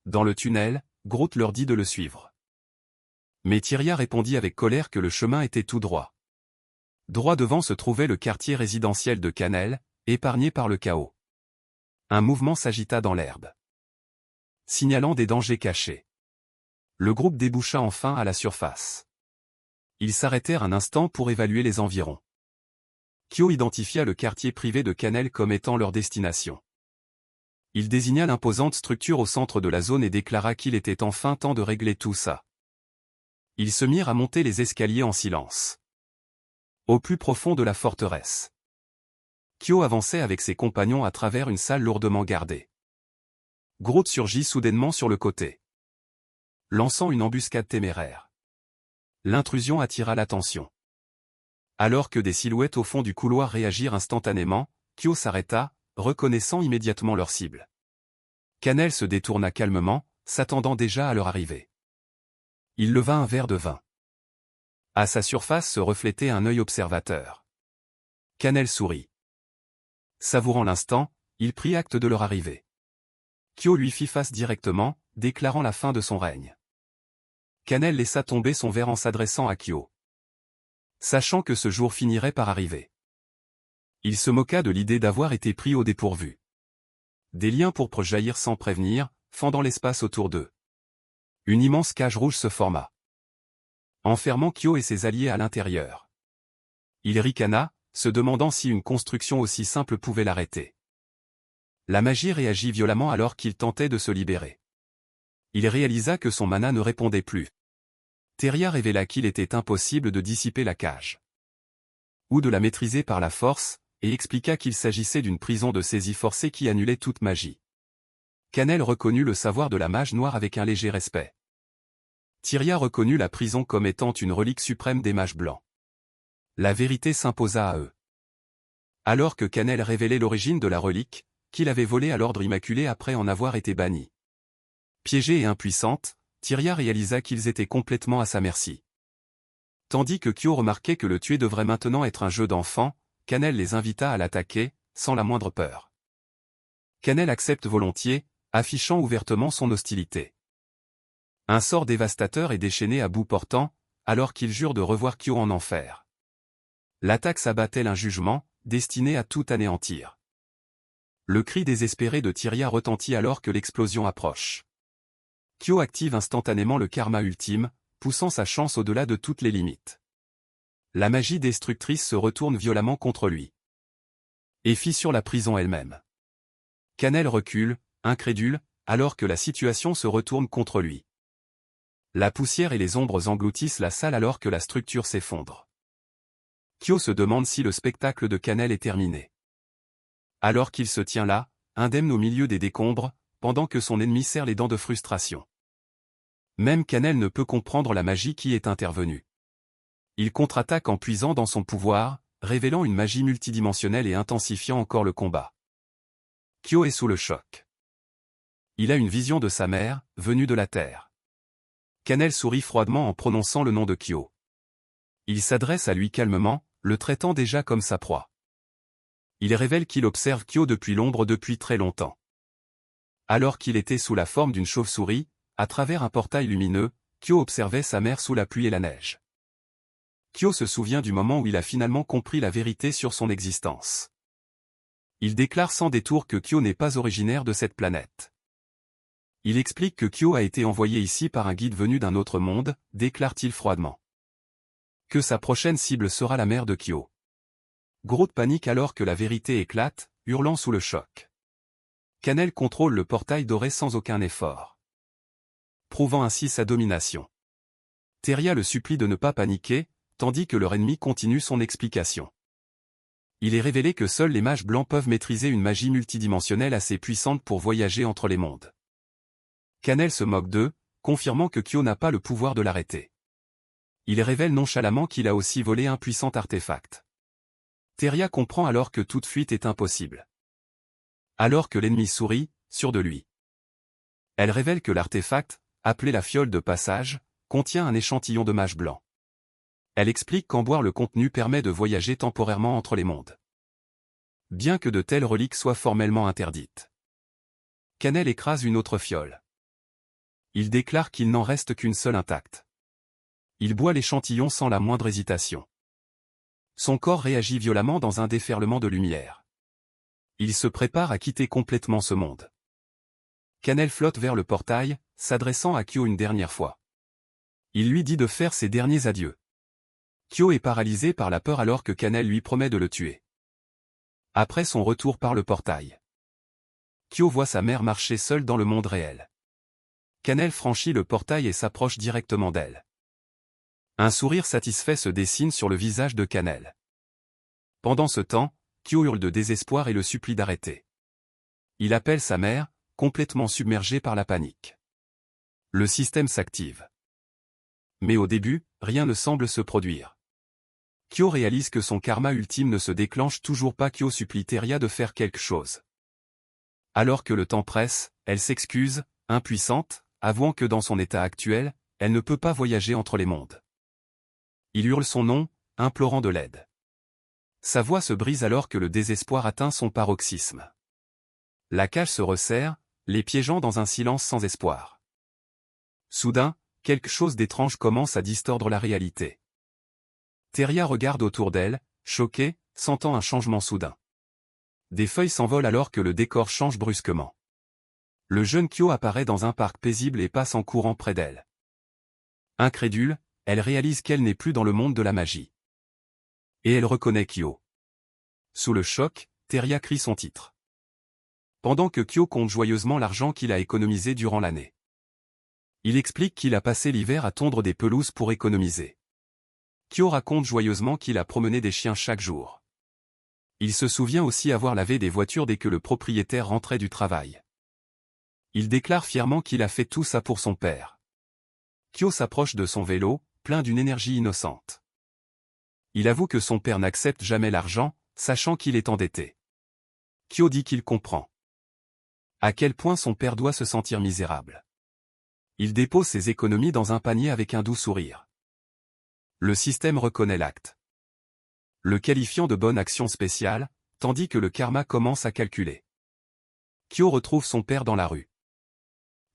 Dans le tunnel, Groot leur dit de le suivre. Mais Teria répondit avec colère que le chemin était tout droit. Droit devant se trouvait le quartier résidentiel de Cannel, épargné par le chaos. Un mouvement s'agita dans l'herbe, signalant des dangers cachés. Le groupe déboucha enfin à la surface. Ils s'arrêtèrent un instant pour évaluer les environs. Kyo identifia le quartier privé de Cannelle comme étant leur destination. Il désigna l'imposante structure au centre de la zone et déclara qu'il était enfin temps de régler tout ça. Ils se mirent à monter les escaliers en silence. Au plus profond de la forteresse, Kyo avançait avec ses compagnons à travers une salle lourdement gardée. Groot surgit soudainement sur le côté, lançant une embuscade téméraire. L'intrusion attira l'attention. Alors que des silhouettes au fond du couloir réagirent instantanément, Kyo s'arrêta, reconnaissant immédiatement leur cible. Cannelle se détourna calmement, s'attendant déjà à leur arrivée. Il leva un verre de vin. À sa surface se reflétait un œil observateur. Cannelle sourit. Savourant l'instant, il prit acte de leur arrivée. Kyo lui fit face directement, déclarant la fin de son règne. Cannelle laissa tomber son verre en s'adressant à Kyo, sachant que ce jour finirait par arriver. Il se moqua de l'idée d'avoir été pris au dépourvu. Des liens pourpres jaillirent sans prévenir, fendant l'espace autour d'eux. Une immense cage rouge se forma, enfermant Kyo et ses alliés à l'intérieur. Il ricana, se demandant si une construction aussi simple pouvait l'arrêter. La magie réagit violemment alors qu'il tentait de se libérer. Il réalisa que son mana ne répondait plus. Teria révéla qu'il était impossible de dissiper la cage, ou de la maîtriser par la force, et expliqua qu'il s'agissait d'une prison de saisie forcée qui annulait toute magie. Cannelle reconnut le savoir de la mage noire avec un léger respect. Teria reconnut la prison comme étant une relique suprême des mages blancs. La vérité s'imposa à eux. Alors que Cannelle révélait l'origine de la relique, qu'il avait volée à l'ordre immaculé après en avoir été banni. Piégée et impuissante, Teria réalisa qu'ils étaient complètement à sa merci. Tandis que Kyo remarquait que le tuer devrait maintenant être un jeu d'enfant, Cannelle les invita à l'attaquer, sans la moindre peur. Cannelle accepte volontiers, affichant ouvertement son hostilité. Un sort dévastateur est déchaîné à bout portant, alors qu'il jure de revoir Kyo en enfer. L'attaque s'abat-elle un jugement, destiné à tout anéantir. Le cri désespéré de Teria retentit alors que l'explosion approche. Kyo active instantanément le karma ultime, poussant sa chance au-delà de toutes les limites. La magie destructrice se retourne violemment contre lui et fissure la prison elle-même. Cannelle recule, incrédule, alors que la situation se retourne contre lui. La poussière et les ombres engloutissent la salle alors que la structure s'effondre. Kyo se demande si le spectacle de Cannelle est terminé. Alors qu'il se tient là, indemne au milieu des décombres, pendant que son ennemi serre les dents de frustration. Même Cannelle ne peut comprendre la magie qui est intervenue. Il contre-attaque en puisant dans son pouvoir, révélant une magie multidimensionnelle et intensifiant encore le combat. Kyo est sous le choc. Il a une vision de sa mère, venue de la Terre. Cannelle sourit froidement en prononçant le nom de Kyo. Il s'adresse à lui calmement, le traitant déjà comme sa proie. Il révèle qu'il observe Kyo depuis l'ombre depuis très longtemps. Alors qu'il était sous la forme d'une chauve-souris, à travers un portail lumineux, Kyo observait sa mère sous la pluie et la neige. Kyo se souvient du moment où il a finalement compris la vérité sur son existence. Il déclare sans détour que Kyo n'est pas originaire de cette planète. Il explique que Kyo a été envoyé ici par un guide venu d'un autre monde, déclare-t-il froidement. Que sa prochaine cible sera la mère de Kyo. Groot panique alors que la vérité éclate, hurlant sous le choc. Cannelle contrôle le portail doré sans aucun effort, prouvant ainsi sa domination. Teria le supplie de ne pas paniquer, tandis que leur ennemi continue son explication. Il est révélé que seuls les mages blancs peuvent maîtriser une magie multidimensionnelle assez puissante pour voyager entre les mondes. Cannelle se moque d'eux, confirmant que Kyo n'a pas le pouvoir de l'arrêter. Il révèle nonchalamment qu'il a aussi volé un puissant artefact. Teria comprend alors que toute fuite est impossible. Alors que l'ennemi sourit, sûr de lui. Elle révèle que l'artefact, appelé la fiole de passage, contient un échantillon de mages blancs. Elle explique qu'en boire le contenu permet de voyager temporairement entre les mondes. Bien que de telles reliques soient formellement interdites. Cannelle écrase une autre fiole. Il déclare qu'il n'en reste qu'une seule intacte. Il boit l'échantillon sans la moindre hésitation. Son corps réagit violemment dans un déferlement de lumière. Il se prépare à quitter complètement ce monde. Cannelle flotte vers le portail, s'adressant à Kyo une dernière fois. Il lui dit de faire ses derniers adieux. Kyo est paralysé par la peur alors que Cannelle lui promet de le tuer. Après son retour par le portail, Kyo voit sa mère marcher seule dans le monde réel. Cannelle franchit le portail et s'approche directement d'elle. Un sourire satisfait se dessine sur le visage de Cannelle. Pendant ce temps, Kyo hurle de désespoir et le supplie d'arrêter. Il appelle sa mère, complètement submergé par la panique. Le système s'active. Mais au début, rien ne semble se produire. Kyo réalise que son karma ultime ne se déclenche toujours pas. Kyo supplie Teria de faire quelque chose. Alors que le temps presse, elle s'excuse, impuissante, avouant que dans son état actuel, elle ne peut pas voyager entre les mondes. Il hurle son nom, implorant de l'aide. Sa voix se brise alors que le désespoir atteint son paroxysme. La cage se resserre, les piégeant dans un silence sans espoir. Soudain, quelque chose d'étrange commence à distordre la réalité. Teria regarde autour d'elle, choquée, sentant un changement soudain. Des feuilles s'envolent alors que le décor change brusquement. Le jeune Kyo apparaît dans un parc paisible et passe en courant près d'elle. Incrédule, elle réalise qu'elle n'est plus dans le monde de la magie. Et elle reconnaît Kyo. Sous le choc, Teria crie son titre. Pendant que Kyo compte joyeusement l'argent qu'il a économisé durant l'année. Il explique qu'il a passé l'hiver à tondre des pelouses pour économiser. Kyo raconte joyeusement qu'il a promené des chiens chaque jour. Il se souvient aussi avoir lavé des voitures dès que le propriétaire rentrait du travail. Il déclare fièrement qu'il a fait tout ça pour son père. Kyo s'approche de son vélo, plein d'une énergie innocente. Il avoue que son père n'accepte jamais l'argent, sachant qu'il est endetté. Kyo dit qu'il comprend. À quel point son père doit se sentir misérable. Il dépose ses économies dans un panier avec un doux sourire. Le système reconnaît l'acte, le qualifiant de bonne action spéciale, tandis que le karma commence à calculer. Kyo retrouve son père dans la rue.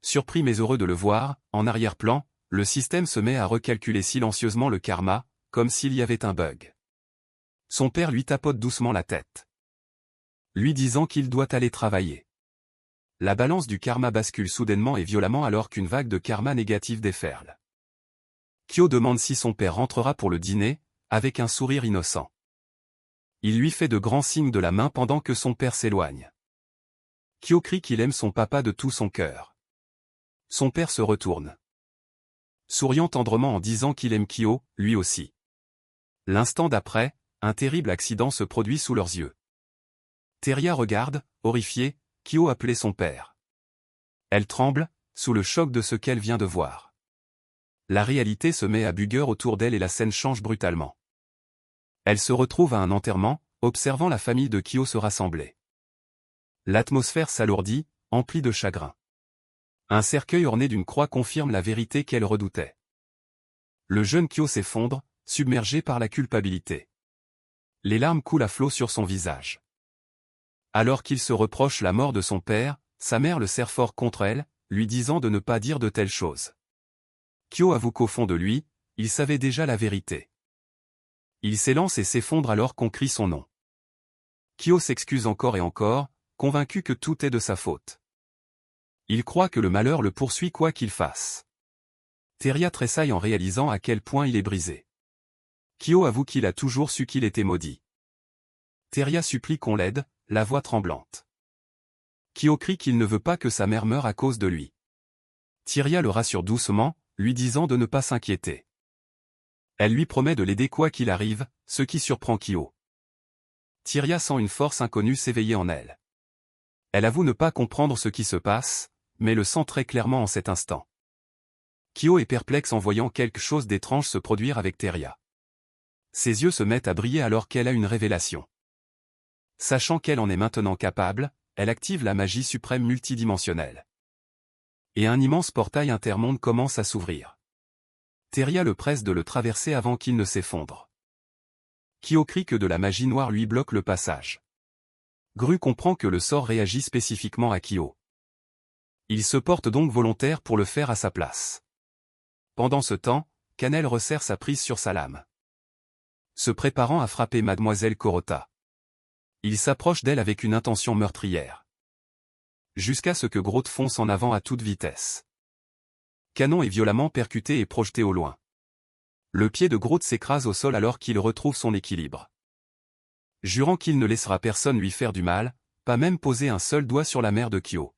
Surpris mais heureux de le voir, en arrière-plan, le système se met à recalculer silencieusement le karma, comme s'il y avait un bug. Son père lui tapote doucement la tête, lui disant qu'il doit aller travailler. La balance du karma bascule soudainement et violemment alors qu'une vague de karma négatif déferle. Kyo demande si son père rentrera pour le dîner, avec un sourire innocent. Il lui fait de grands signes de la main pendant que son père s'éloigne. Kyo crie qu'il aime son papa de tout son cœur. Son père se retourne, souriant tendrement en disant qu'il aime Kyo, lui aussi. L'instant d'après, un terrible accident se produit sous leurs yeux. Teria regarde, horrifiée, Kyo appeler son père. Elle tremble, sous le choc de ce qu'elle vient de voir. La réalité se met à bugger autour d'elle et la scène change brutalement. Elle se retrouve à un enterrement, observant la famille de Kyo se rassembler. L'atmosphère s'alourdit, emplie de chagrin. Un cercueil orné d'une croix confirme la vérité qu'elle redoutait. Le jeune Kyo s'effondre, submergé par la culpabilité. Les larmes coulent à flot sur son visage. Alors qu'il se reproche la mort de son père, sa mère le serre fort contre elle, lui disant de ne pas dire de telles choses. Kyo avoue qu'au fond de lui, il savait déjà la vérité. Il s'élance et s'effondre alors qu'on crie son nom. Kyo s'excuse encore et encore, convaincu que tout est de sa faute. Il croit que le malheur le poursuit quoi qu'il fasse. Teria tressaille en réalisant à quel point il est brisé. Kyo avoue qu'il a toujours su qu'il était maudit. Teria supplie qu'on l'aide, la voix tremblante. Kyo crie qu'il ne veut pas que sa mère meure à cause de lui. Teria le rassure doucement, lui disant de ne pas s'inquiéter. Elle lui promet de l'aider quoi qu'il arrive, ce qui surprend Kyo. Teria sent une force inconnue s'éveiller en elle. Elle avoue ne pas comprendre ce qui se passe, mais le sent très clairement en cet instant. Kyo est perplexe en voyant quelque chose d'étrange se produire avec Teria. Ses yeux se mettent à briller alors qu'elle a une révélation. Sachant qu'elle en est maintenant capable, elle active la magie suprême multidimensionnelle. Et un immense portail intermonde commence à s'ouvrir. Teria le presse de le traverser avant qu'il ne s'effondre. Kyo crie que de la magie noire lui bloque le passage. Gru comprend que le sort réagit spécifiquement à Kyo. Il se porte donc volontaire pour le faire à sa place. Pendant ce temps, Cannelle resserre sa prise sur sa lame, se préparant à frapper Mademoiselle Korota. Il s'approche d'elle avec une intention meurtrière. Jusqu'à ce que Grodd fonce en avant à toute vitesse. Canon est violemment percuté et projeté au loin. Le pied de Grodd s'écrase au sol alors qu'il retrouve son équilibre. Jurant qu'il ne laissera personne lui faire du mal, pas même poser un seul doigt sur la mère de Kyo.